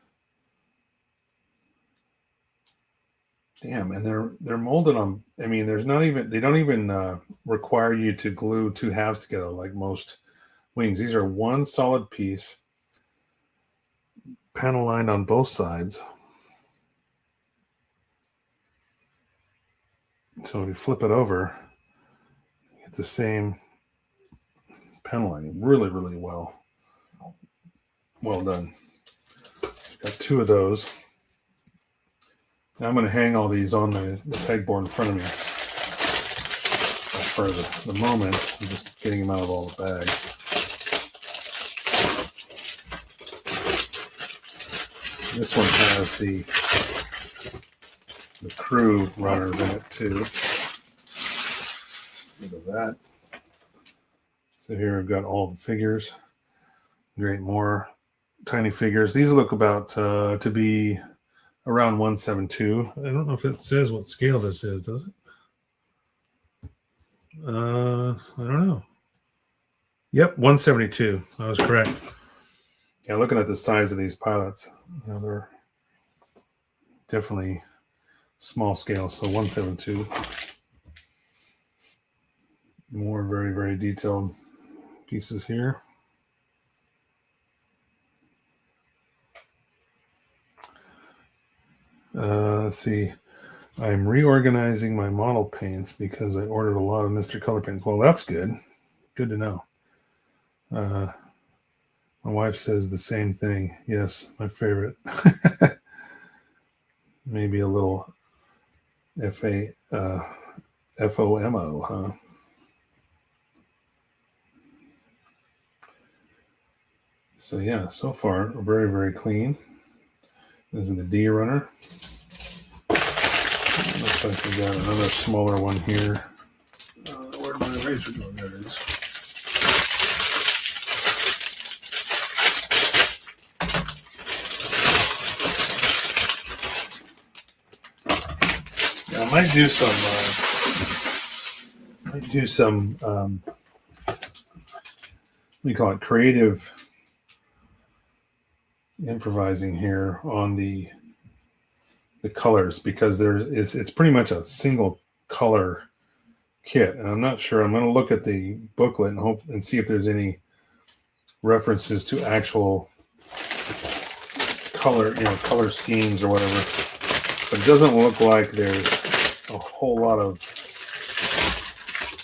Damn, and they're molded on. I mean, they don't even require you to glue two halves together like most wings. These are one solid piece, panel lined on both sides. So if you flip it over, you get the same panel lining. Really, really well done. Got two of those. Now I'm going to hang all these on the pegboard in front of me. For the moment, I'm just getting them out of all the bags. This one has the crew runners in it too. Look at that. So here I've got all the figures. Great, more tiny figures. These look about to be around 1/7.2. I don't know if it says what scale this is, does it? I don't know. Yep, 1/72. I was correct. Yeah, looking at the size of these pilots, they're definitely small scale. So 1/7.2. More very, very detailed pieces here. Let's see. I'm reorganizing my model paints because I ordered a lot of Mr. Color paints. Well, that's good. Good to know. My wife says the same thing. Yes, my favorite. Maybe a little FOMO, huh? So yeah, so far very, very clean. This is the D runner. Looks like we got another smaller one here. Where'd my eraser go? There it is. Yeah, I might do some what do you call it? Creative improvising here on the colors, because it's pretty much a single color kit, and I'm not sure. I'm going to look at the booklet and hope and see if there's any references to actual color schemes or whatever. But it doesn't look like there's a whole lot of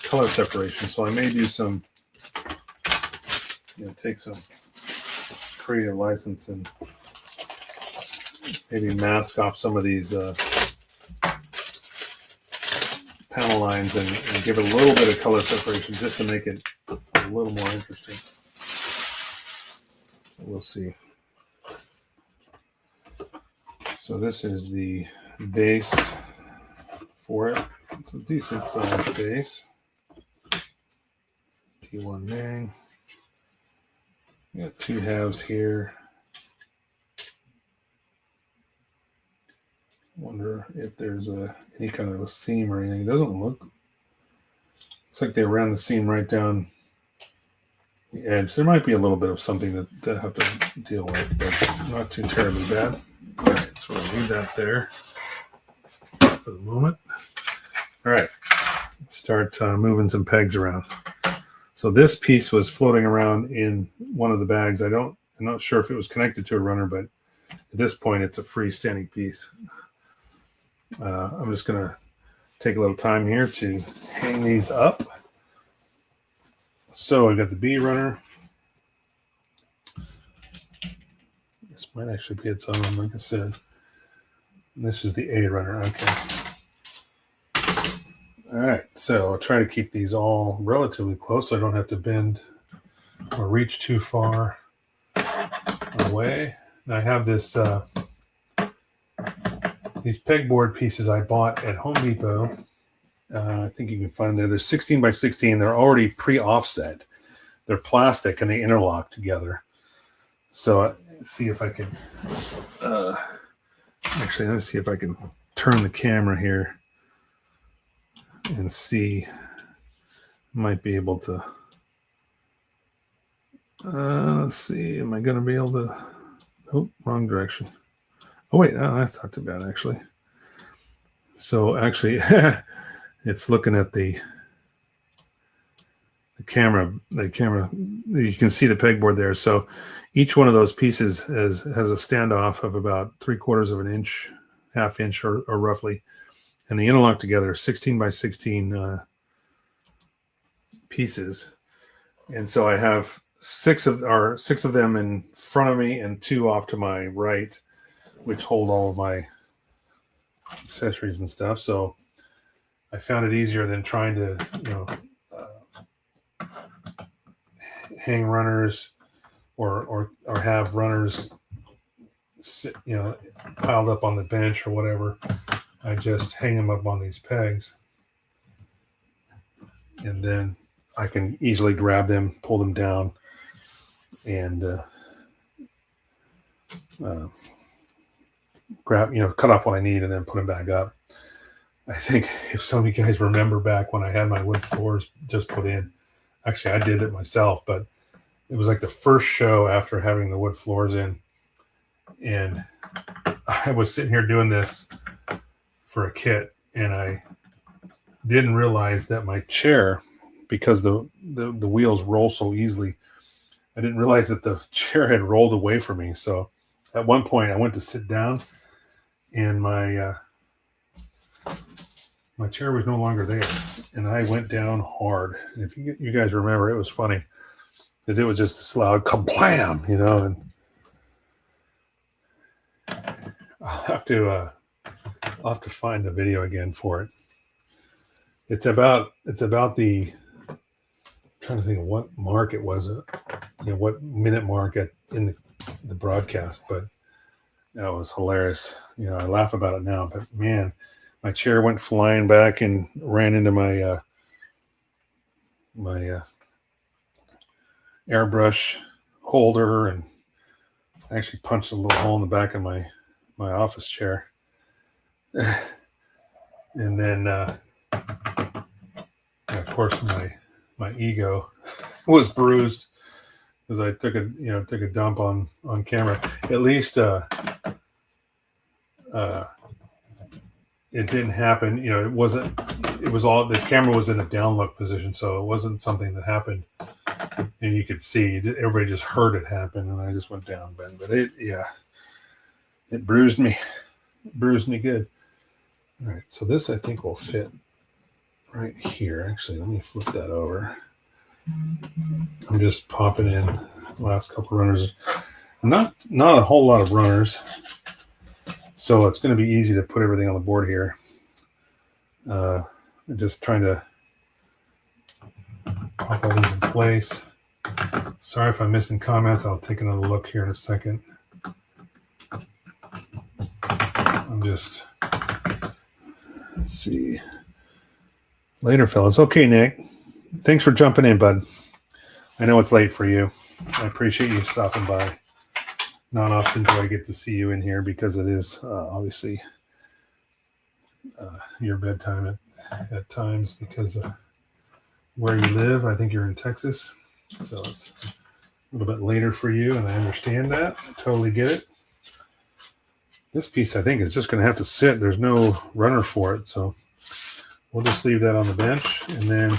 color separation. So I may do some, take some creative license and maybe mask off some of these panel lines and give it a little bit of color separation just to make it a little more interesting. We'll see. So this is the base for it. It's a decent sized base. T1 Mang. We got two halves here. Wonder if there's any kind of a seam or anything. It doesn't look. Looks like they ran the seam right down the edge. There might be a little bit of something that I have to deal with, but not too terribly bad. All right, so we'll leave that there for the moment. All right, let's start moving some pegs around. So this piece was floating around in one of the bags. I'm not sure if it was connected to a runner, but at this point, it's a freestanding piece. I'm just going to take a little time here to hang these up. So I've got the B runner. This might actually be its own, like I said. This is the A runner. Okay. All right. So I'll try to keep these all relatively close so I don't have to bend or reach too far away. And I have this these pegboard pieces I bought at Home Depot. I think you can find them. They're 16 by 16. They're already pre-offset. They're plastic and they interlock together. So let's see if I can. Actually, let's see if I can turn the camera here and see. Might be able to. Let's see. Am I going to be able to? Oh, wrong direction. Oh wait, that's not too bad actually. So actually, it's looking at the camera. The camera. You can see the pegboard there. So each one of those pieces has a standoff of about 3/4 of an inch, half inch, or roughly, and they interlock together 16 by 16 pieces. And so I have six of them in front of me and 2 off to my right, which hold all of my accessories and stuff. So I found it easier than trying to, hang runners or have runners sit, piled up on the bench or whatever. I just hang them up on these pegs, and then I can easily grab them, pull them down, and grab, cut off what I need and then put them back up. I think if some of you guys remember back when I had my wood floors just put in, actually I did it myself, but it was like the first show after having the wood floors in, and I was sitting here doing this for a kit, and I didn't realize that my chair, because the wheels roll so easily, I didn't realize that the chair had rolled away from me. So at one point I went to sit down, and my chair was no longer there, and I went down hard. And if you guys remember, it was funny because it was just this loud kablam, and I'll have to find the video again for it. It's about the, I'm trying to think of what mark it was, what minute mark in the broadcast, but that was hilarious. I laugh about it now, but man, my chair went flying back and ran into my airbrush holder, and actually punched a little hole in the back of my office chair. And then, of course, my ego was bruised because I took a dump on camera. At least it didn't happen. It wasn't. It was all, the camera was in a down look position, so it wasn't something that happened and you could see. Everybody just heard it happen, and I just went down. But it bruised me. It bruised me good. All right, so this I think will fit right here. Actually, let me flip that over. I'm just popping in the last couple runners. Not a whole lot of runners, so it's going to be easy to put everything on the board here. I'm just trying to pop all these in place. Sorry if I'm missing comments. I'll take another look here in a second. Let's see. Later, fellas. Okay, Nick. Thanks for jumping in, bud. I know it's late for you. I appreciate you stopping by. Not often do I get to see you in here because it is obviously your bedtime at times because of where you live. I think you're in Texas, so it's a little bit later for you, and I understand that. I totally get it. This piece, I think, is just going to have to sit. There's no runner for it, so we'll just leave that on the bench, and then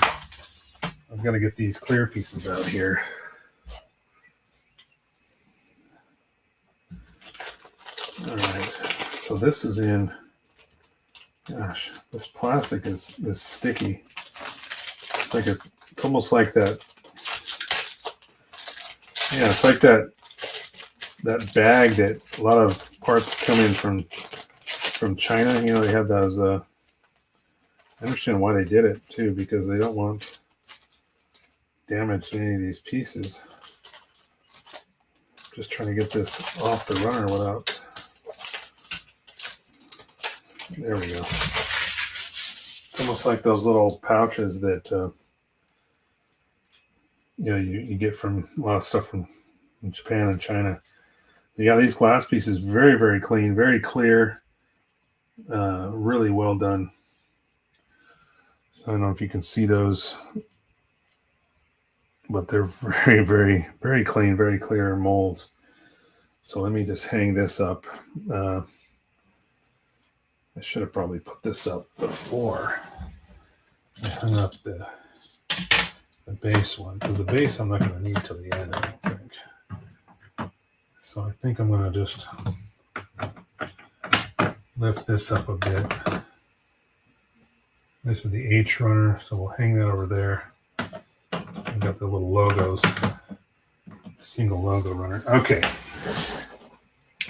I'm going to get these clear pieces out here. All right, so this is in, gosh, this plastic is sticky. It's almost like that. Yeah, it's like that bag that a lot of parts come in from China. You know, they have those. I understand why they did it too, because they don't want damage to any of these pieces. Just trying to get this off the runner without. There we go. It's almost like those little pouches that you get from a lot of stuff from Japan and China. Yeah, these glass pieces, very, very clean, very clear, really well done. So I don't know if you can see those, but they're very, very, very clean, very clear molds. So let me just hang this up. I should have probably put this up before I hung up the base one, because the base I'm not going to need till the end, I don't think. So I think I'm going to just lift this up a bit. This is the H runner, so we'll hang that over there. I've got the little logos, single logo runner. Okay.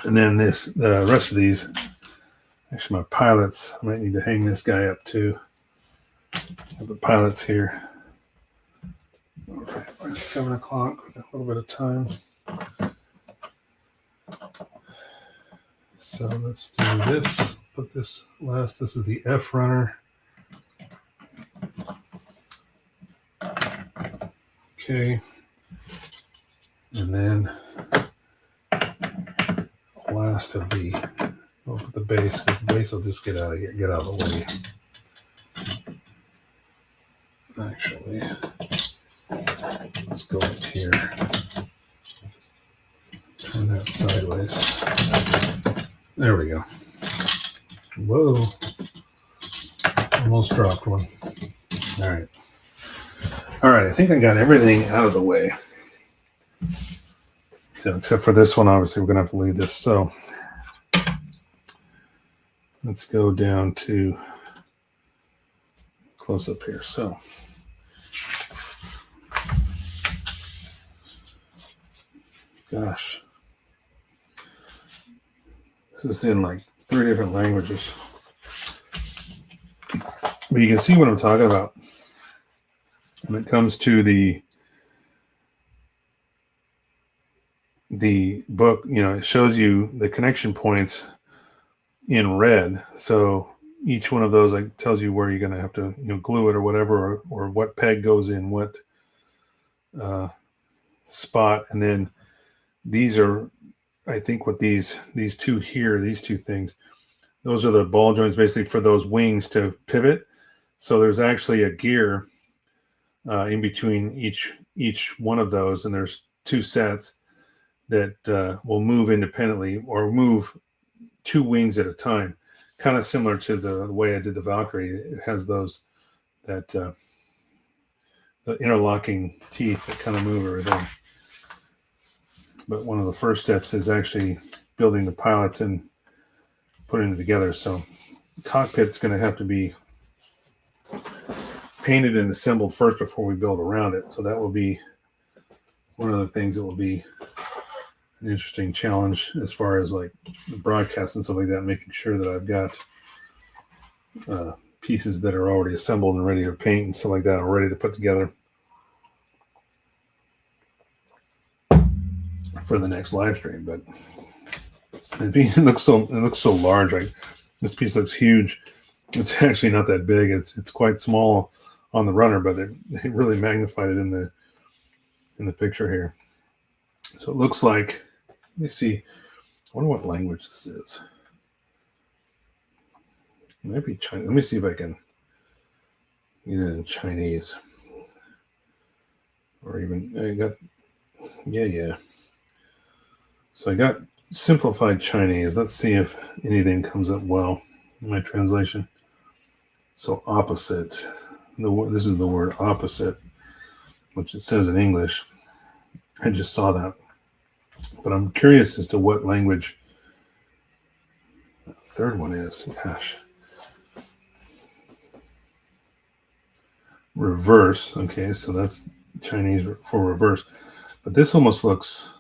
And then the rest of these, actually my pilots, I might need to hang this guy up too. Have the pilots here. All right, we're at 7 o'clock. We've got a little bit of time. So let's do this. Put this last. This is the F runner. Okay. And then last of the, we'll put the base. The base will just get out of the way. Actually, let's go up here. Turn that sideways. There we go. Whoa. Almost dropped one. All right. All right, I think I got everything out of the way. So, except for this one, obviously, we're going to have to leave this. So let's go down to close up here. So gosh. This is in like 3 different languages. But you can see what I'm talking about. When it comes to the book, it shows you the connection points in red. So each one of those tells you where you're going to have to glue it or whatever, or what peg goes in what spot. And then these are, I think, what these two here, these two things, those are the ball joints basically for those wings to pivot. So there's actually a gear in between each one of those, and there's 2 sets that will move independently or move 2 wings at a time, kind of similar to the way I did the Valkyrie. It has the interlocking teeth that kind of move everything. But one of the first steps is actually building the pilots and putting it together. So the cockpit's going to have to be painted and assembled first before we build around it. So that will be one of the things that will be an interesting challenge as far as like the broadcast and stuff like that, making sure that I've got pieces that are already assembled and ready to paint and stuff like that, or ready to put together for the next live stream. But it looks so large. This piece looks huge. It's actually not that big. It's quite small on the runner, but it really magnified it in the picture here. So it looks like, let me see. I wonder what language this is. Might be Chinese. Let me see if I can get it in Chinese. Or even, I got, yeah. So I got simplified Chinese. Let's see if anything comes up well in my translation. So opposite. This is the word opposite, which it says in English. I just saw that. But I'm curious as to what language the third one is. Gosh. Reverse. Okay, so that's Chinese for reverse. But this almost looks,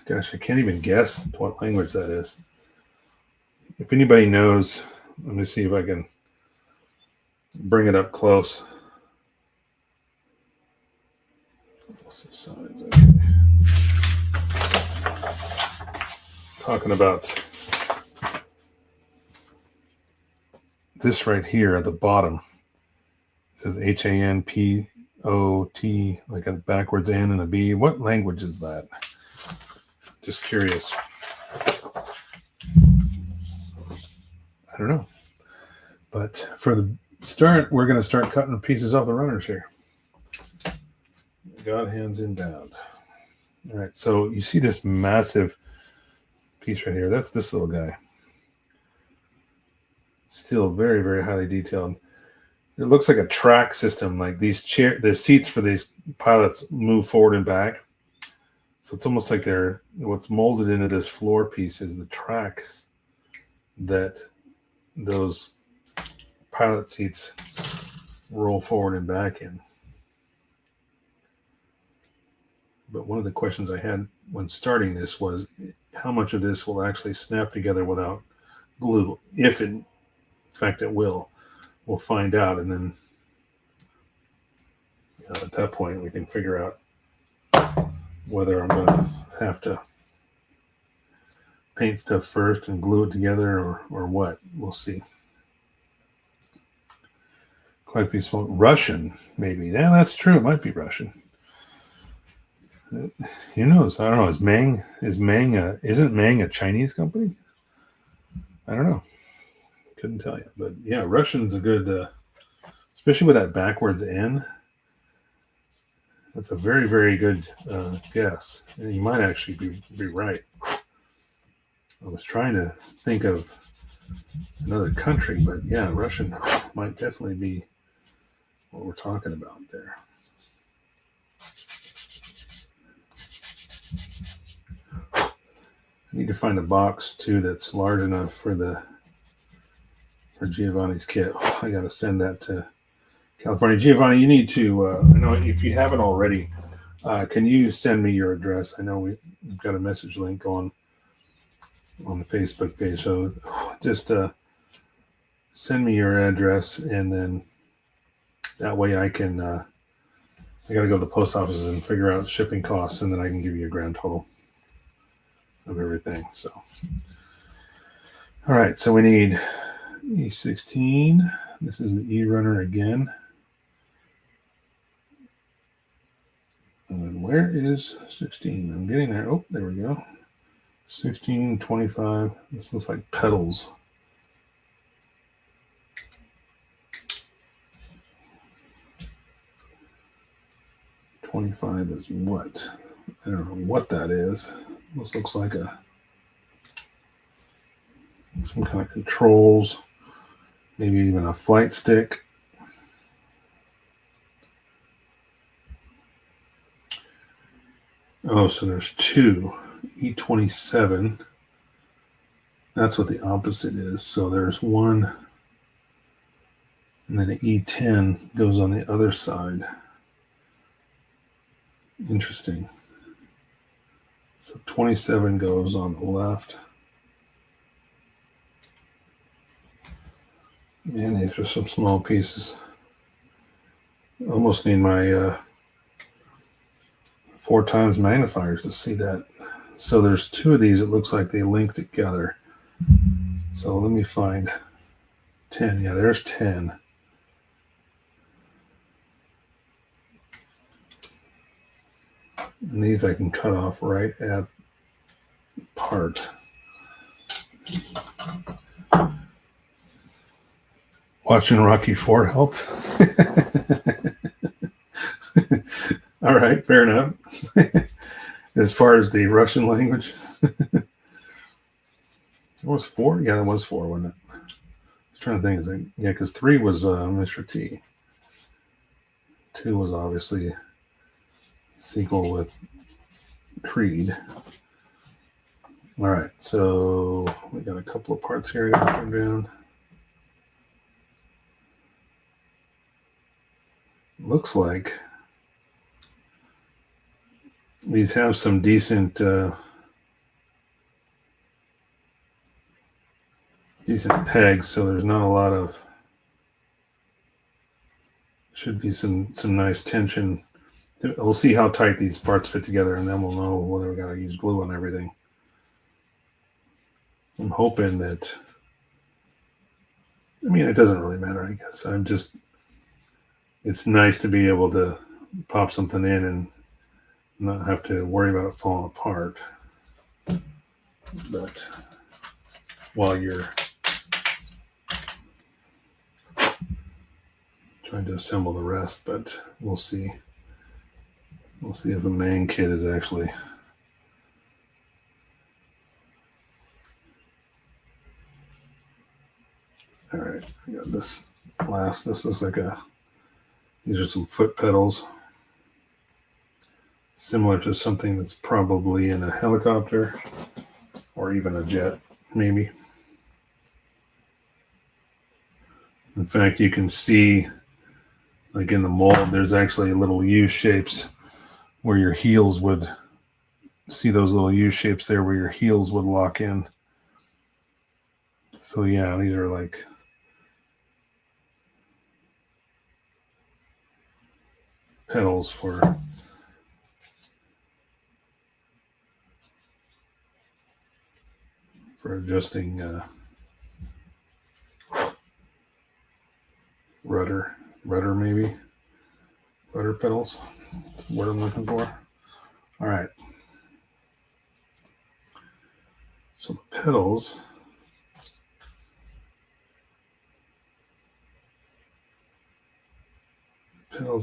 gosh, I can't even guess what language that is. If anybody knows, let me see if I can bring it up close. Sides, okay. Talking about this right here at the bottom. It says HANPOT, like a backwards N and a B. What language is that? Just curious. I don't know. But for the start, we're going to start cutting pieces off the runners here. God hands inbound. All right, so you see this massive piece right here. That's this little guy. Still very, very highly detailed. It looks like a track system, like the seats for these pilots move forward and back. So it's almost like what's molded into this floor piece is the tracks that those pilot seats roll forward and back in. But one of the questions I had when starting this was how much of this will actually snap together without glue, if in fact it will. We'll find out, and then at that point we can figure out whether I'm going to have to paint stuff first and glue it together or what. We'll see. Quite a few small Russian, maybe. Yeah, that's true. It might be Russian. Who knows? I don't know. Isn't Mang a Chinese company? I don't know. Couldn't tell you. But yeah, Russian's a good, especially with that backwards N. That's a very, very good guess. And you might actually be right. I was trying to think of another country, but yeah, Russian might definitely be what we're talking about there. I need to find a box too that's large enough for Giovanni's kit. I got to send that to California. Giovanni, you need to, I know if you haven't already, can you send me your address? I know we've got a message link on the Facebook page. So just send me your address, and then that way I can, I got to go to the post office and figure out shipping costs, and then I can give you a grand total of everything. So, all right. So we need E16. This is the E runner again. And where is 16? I'm getting there. Oh, there we go. 16, 25. This looks like pedals. $25 is what? I don't know what that is. This looks like some kind of controls, maybe even a flight stick. Oh, so there's two. E27. That's what the opposite is. So there's one, and then an E10 goes on the other side. Interesting. So 27 goes on the left. And these are some small pieces. Almost need my 4x magnifiers to see that. So there's two of these. It looks like they link together. So let me find 10. Yeah, there's 10. And these I can cut off right at part. Watching Rocky IV helped. All right, fair enough. As far as the Russian language, it was 4. Yeah, that was 4, wasn't it? I was trying to think. Is it, yeah, because 3 was Mr. T. 2 was obviously sequel with Creed. All right, so we got a couple of parts here I got to turn down. Looks like these have some decent pegs, so there's not a lot of, should be some nice tension. We'll see how tight these parts fit together, and then we'll know whether we got to use glue on everything. I'm hoping that, I mean, it doesn't really matter, I guess. It's nice to be able to pop something in and not have to worry about it falling apart. But while you're trying to assemble the rest, but we'll see. We'll see if a main kit is actually all right. I got this last. This looks like these are some foot pedals, similar to something that's probably in a helicopter or even a jet, maybe. In fact, you can see, like in the mold, there's actually little U shapes where your heels would, see those little U shapes there where your heels would lock in. So yeah, these are like pedals for adjusting rudder maybe. Rudder pedals. That's the word I'm looking for. All right. So the pedals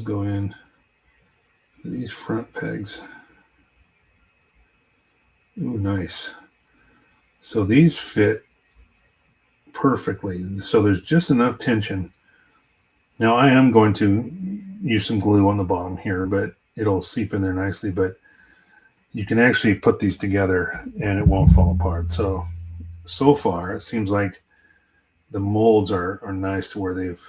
go in these front pegs. Ooh, nice. So these fit perfectly. So there's just enough tension. Now I am going to use some glue on the bottom here, but it'll seep in there nicely. But you can actually put these together and it won't fall apart. So far, it seems like the molds are nice to where they've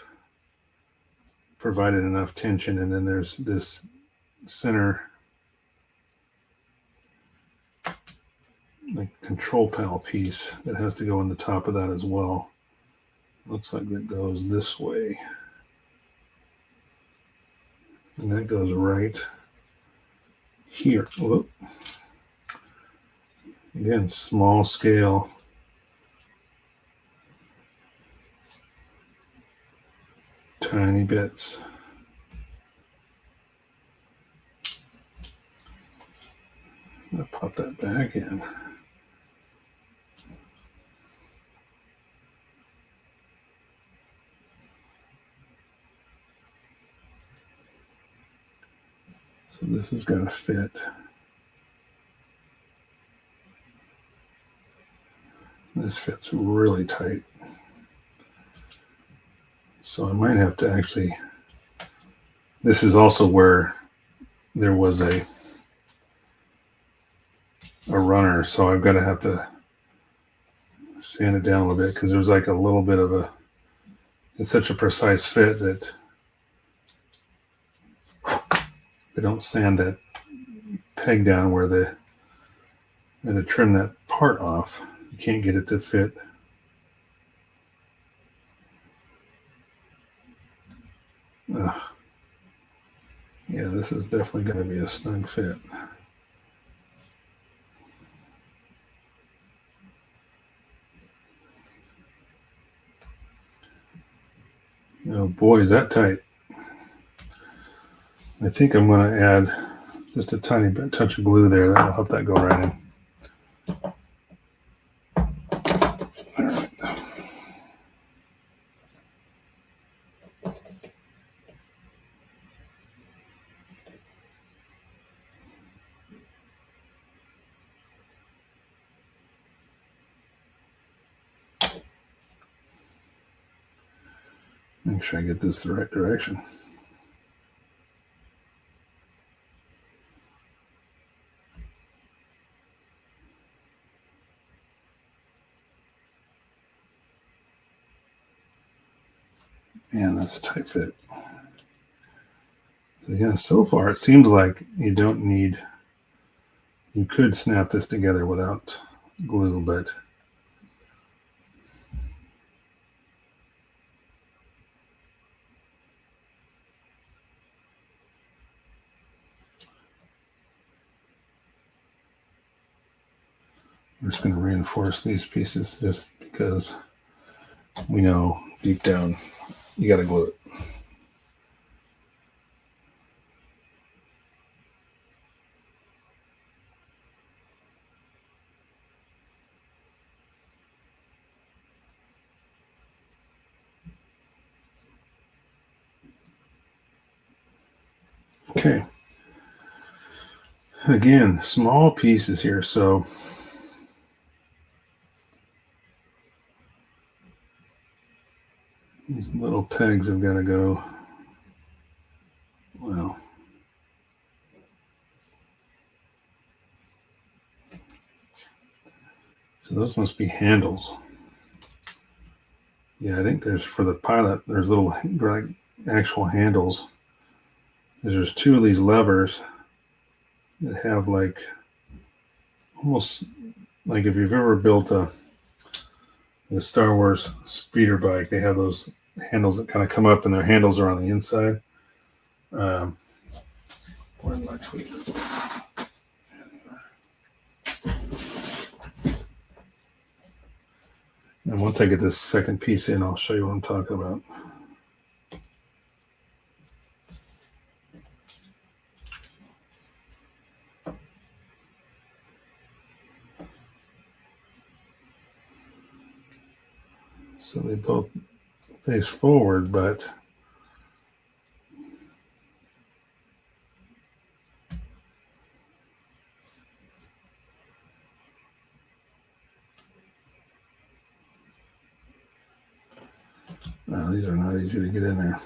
provided enough tension. And then there's this center like control panel piece that has to go in the top of that as well. Looks like that goes this way. And that goes right here. Whoop. Again, small scale. Tiny bits. I'll pop that back in. So this is going to fit. This fits really tight. So I might have to actually, this is also where there was a runner. So I've got to have to sand it down a little bit because there's like a little bit of a, it's such a precise fit that they don't sand that peg down where and to trim that part off, you can't get it to fit. Yeah, this is definitely going to be a snug fit. Oh boy, is that tight. I think I'm going to add just a tiny bit touch of glue there. That'll help that go right in. All right. Make sure I get this the right direction. Man, that's a tight fit. So yeah, so far it seems like you could snap this together without glue, but I'm just going to reinforce these pieces just because we know deep down you got to glue it. Okay. Again, small pieces here, so these little pegs have got to go, well, so those must be handles. Yeah, I think there's, for the pilot, there's little like actual handles. There's two of these levers that have like, almost like if you've ever built a Star Wars speeder bike, they have those handles that kind of come up and their handles are on the inside. Where's my tweeter? And once I get this second piece in, I'll show you what I'm talking about. So they both face forward, but these are not easy to get in there.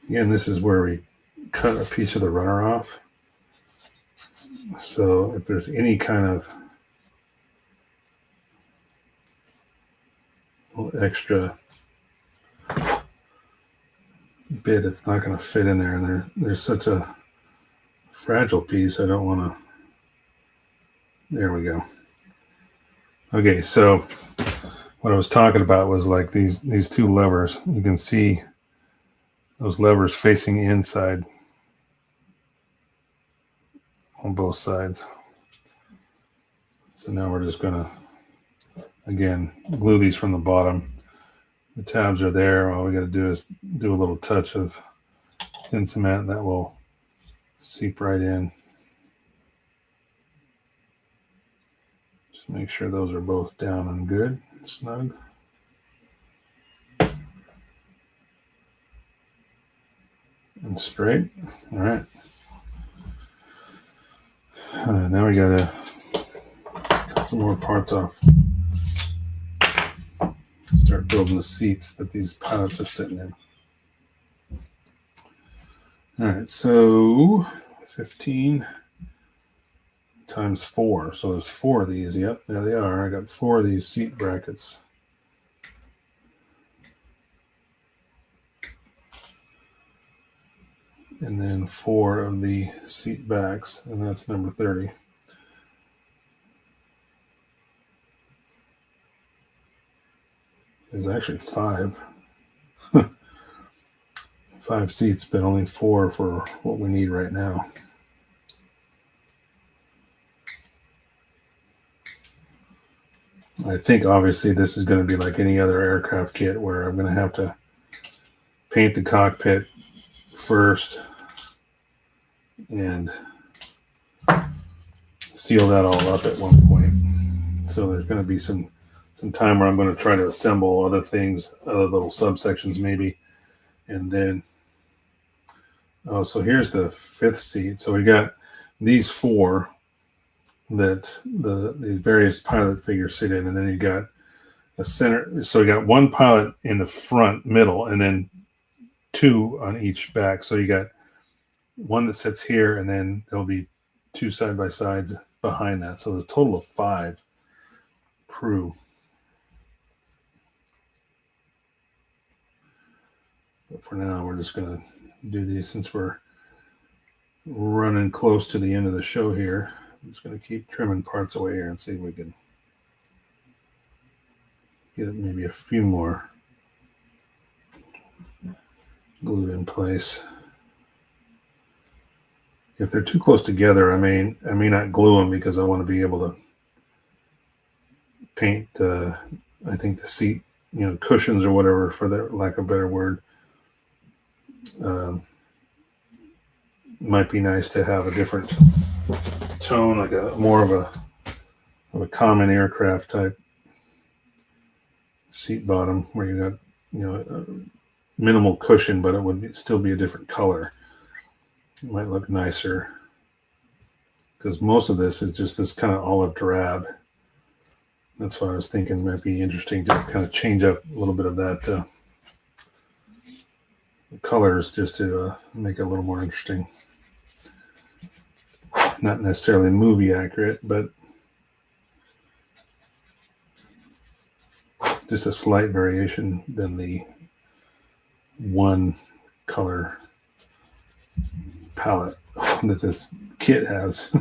Again, this is where we cut a piece of the runner off. So if there's any kind of little extra bit, it's not going to fit in there. And there's such a fragile piece, I don't want to. There we go. Okay, so what I was talking about was like these two levers. You can see those levers facing inside on both sides. So now we're just going to, again, glue these from the bottom. The tabs are there. All we got to do is do a little touch of thin cement that will seep right in. Just make sure those are both down and good, snug. And straight. All right. Now we got to cut some more parts off. Start building the seats that these pilots are sitting in. All right, so 15 times 4. So there's 4 of these. Yep, there they are. I got 4 of these seat brackets. And then 4 of the seat backs, and that's number 30. There's actually 5. 5 seats, but only 4 for what we need right now. I think obviously this is going to be like any other aircraft kit where I'm going to have to paint the cockpit first and seal that all up at one point. So there's going to be some time where I'm going to try to assemble other things, other little subsections maybe. And then, oh, so here's the 5th seat. So we got these four that the various pilot figures sit in, and then you got a center. So you got one pilot in the front, middle, and then two on each back. So you got one that sits here, and then there'll be two side by sides behind that. So a total of 5 crew. But for now, we're just going to do these since we're running close to the end of the show here. I'm just going to keep trimming parts away here and see if we can get maybe a few more glued in place. If they're too close together, I may not glue them because I want to be able to paint I think the seat, cushions or whatever, for the lack of a better word. Might be nice to have a different tone, like a more of a common aircraft type seat bottom, where you got a minimal cushion, but it would still be a different color. It might look nicer because most of this is just this kind of olive drab. That's why I was thinking it might be interesting to kind of change up a little bit of that colors, just to make it a little more interesting. Not necessarily movie accurate, but just a slight variation than the one color palette that this kit has.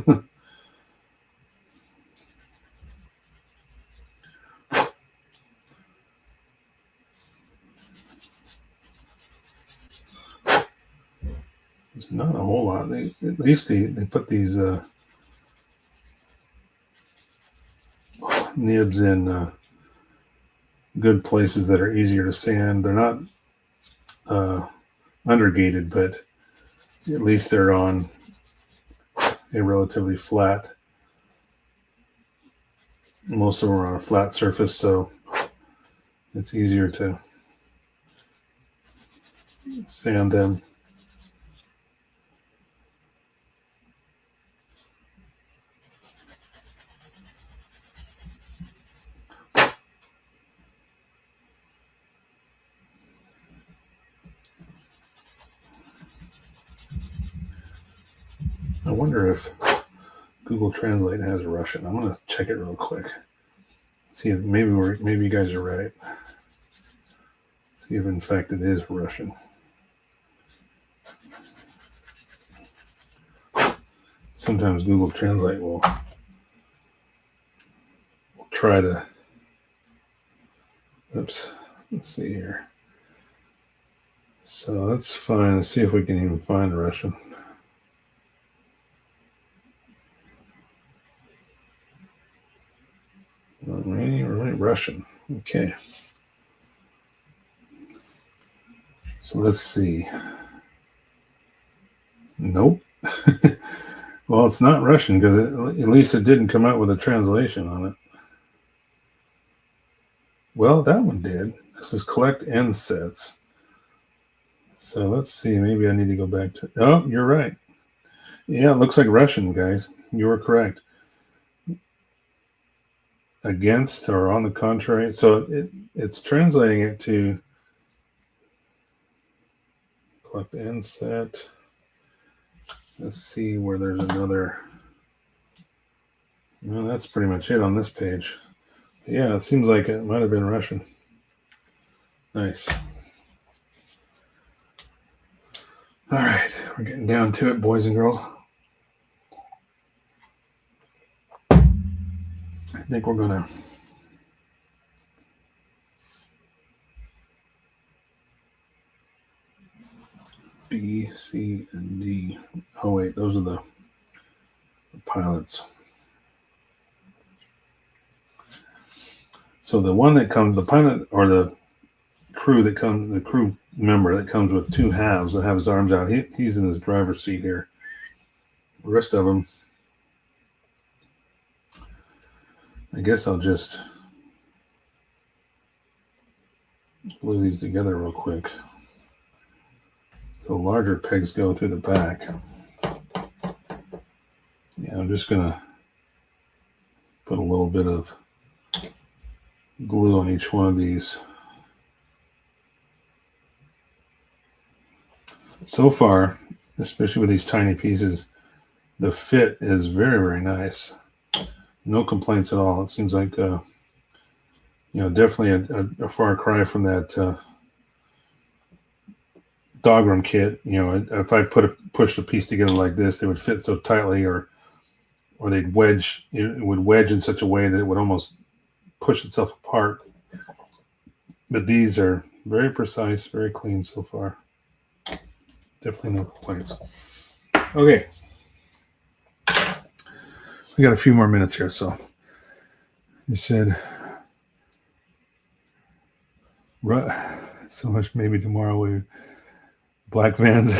There's not a whole lot. At least they put these nibs in good places that are easier to sand. They're not undergated, but at least they're on a relatively flat. Most of them are on a flat surface, so it's easier to sand them. I wonder if Google Translate has Russian. I'm going to check it real quick. See if maybe you guys are right. See if in fact it is Russian. Sometimes Google Translate will try to. Oops. Let's see here. So that's fine. Let's see if we can even find Russian. Right, Russian. Okay. So let's see. Nope. Well, it's not Russian because at least it didn't come out with a translation on it. Well, that one did. This is collect end sets. So let's see. Maybe I need to go back to. Oh, you're right. Yeah, it looks like Russian, guys. You were correct. Against or on the contrary. So it's translating it to collect end set. Let's see where there's another. Well, that's pretty much it on this page. Yeah, it seems like it might have been Russian. Nice. All right, we're getting down to it, boys and girls. I think we're gonna B, C, and D. Oh wait, those are the pilots. So the one that comes, the pilot or the crew that comes, the crew member that comes with two halves that have his arms out, he's in his driver's seat here. The rest of them, I guess I'll just glue these together real quick. So larger pegs go through the back. I'm just gonna put a little bit of glue on each one of these. So far, especially with these tiny pieces, the fit is very, very nice. No complaints at all. It seems like, definitely a far cry from that Dogram kit. If I pushed a piece together like this, they would fit so tightly, or they'd wedge. It would wedge in such a way that it would almost push itself apart. But these are very precise, very clean so far. Definitely no complaints. Okay. We got a few more minutes here, so you said so much. Maybe tomorrow we black vans.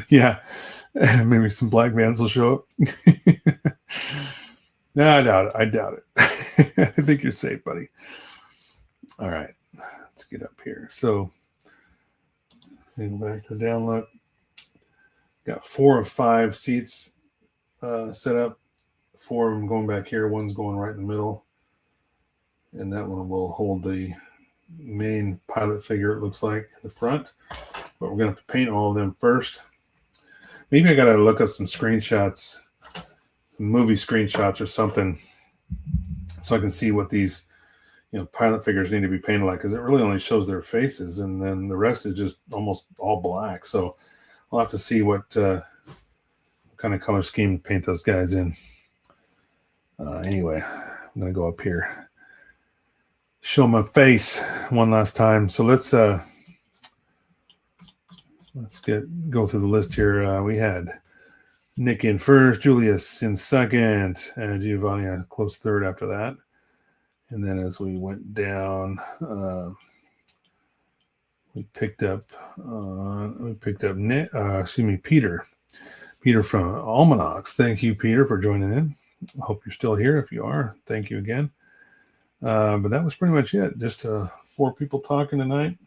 Yeah, maybe some black vans will show up. No, I doubt it. I think you're safe, buddy. All right, let's get up here. So go back to the down look. Got 4 of 5 seats set up. 4 of them going back here. One's going right in the middle. And that one will hold the main pilot figure, it looks like, in the front. But we're going to have to paint all of them first. Maybe I got to look up some screenshots, some movie screenshots or something, so I can see what these pilot figures need to be painted like, because it really only shows their faces, and then the rest is just almost all black. So I'll have to see what kind of color scheme to paint those guys in. Anyway, I'm going to go up here, show my face one last time. So let's go through the list here. We had Nick in first, Julius in second, and Giovanni a close third after that. And then as we went down, we picked up Peter. Peter from Almanacs. Thank you, Peter, for joining in. I hope you're still here. If you are, thank you again. But that was pretty much it. Just 4 people talking tonight.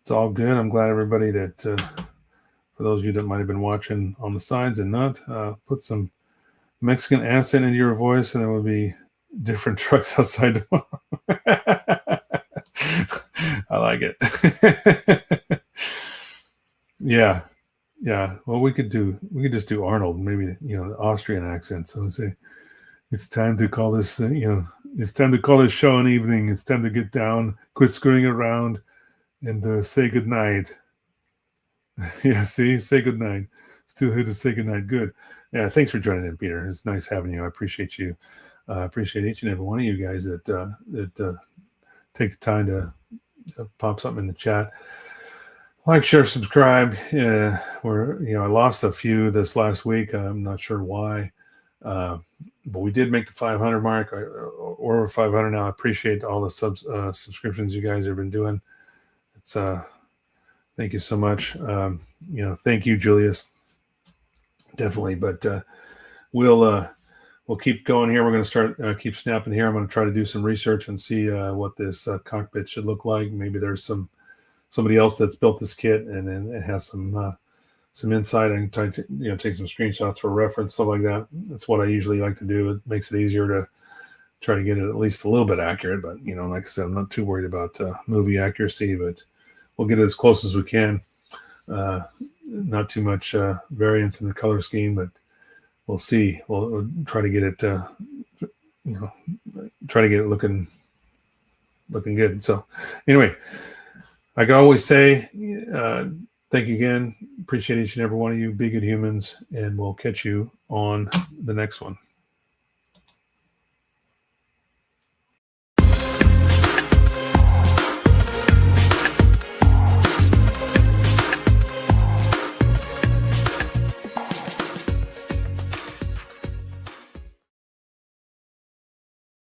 It's all good. I'm glad everybody that, for those of you that might have been watching on the sides and not, put some Mexican accent into your voice, and there will be different trucks outside tomorrow. I like it. Yeah. Well, we could just do Arnold, maybe, the Austrian accent. So say, it's time to call this, it's time to call this show an evening. It's time to get down, quit screwing around, and say goodnight. Yeah, say goodnight. Still here to say goodnight. Good. Yeah, thanks for joining in, Peter. It's nice having you. I appreciate you. Appreciate each and every one of you guys that take the time to pop something in the chat. Like, share, subscribe. I lost a few this last week. I'm not sure why, but we did make the 500 mark, or over 500 now. I appreciate all the subscriptions you guys have been doing. It's thank you so much. Thank you, Julius. Definitely, but we'll keep going here. We're going to start keep snapping here. I'm going to try to do some research and see what this cockpit should look like. Maybe there's somebody else that's built this kit, and then it has some insight. I can try to take some screenshots for reference, stuff like that. That's what I usually like to do. It makes it easier to try to get it at least a little bit accurate. But like I said, I'm not too worried about movie accuracy, but we'll get it as close as we can. Not too much variance in the color scheme, but we'll see. We'll try to get it, looking good. So anyway, I can always say, thank you again. Appreciate each and every one of you. Be good humans, and we'll catch you on the next one.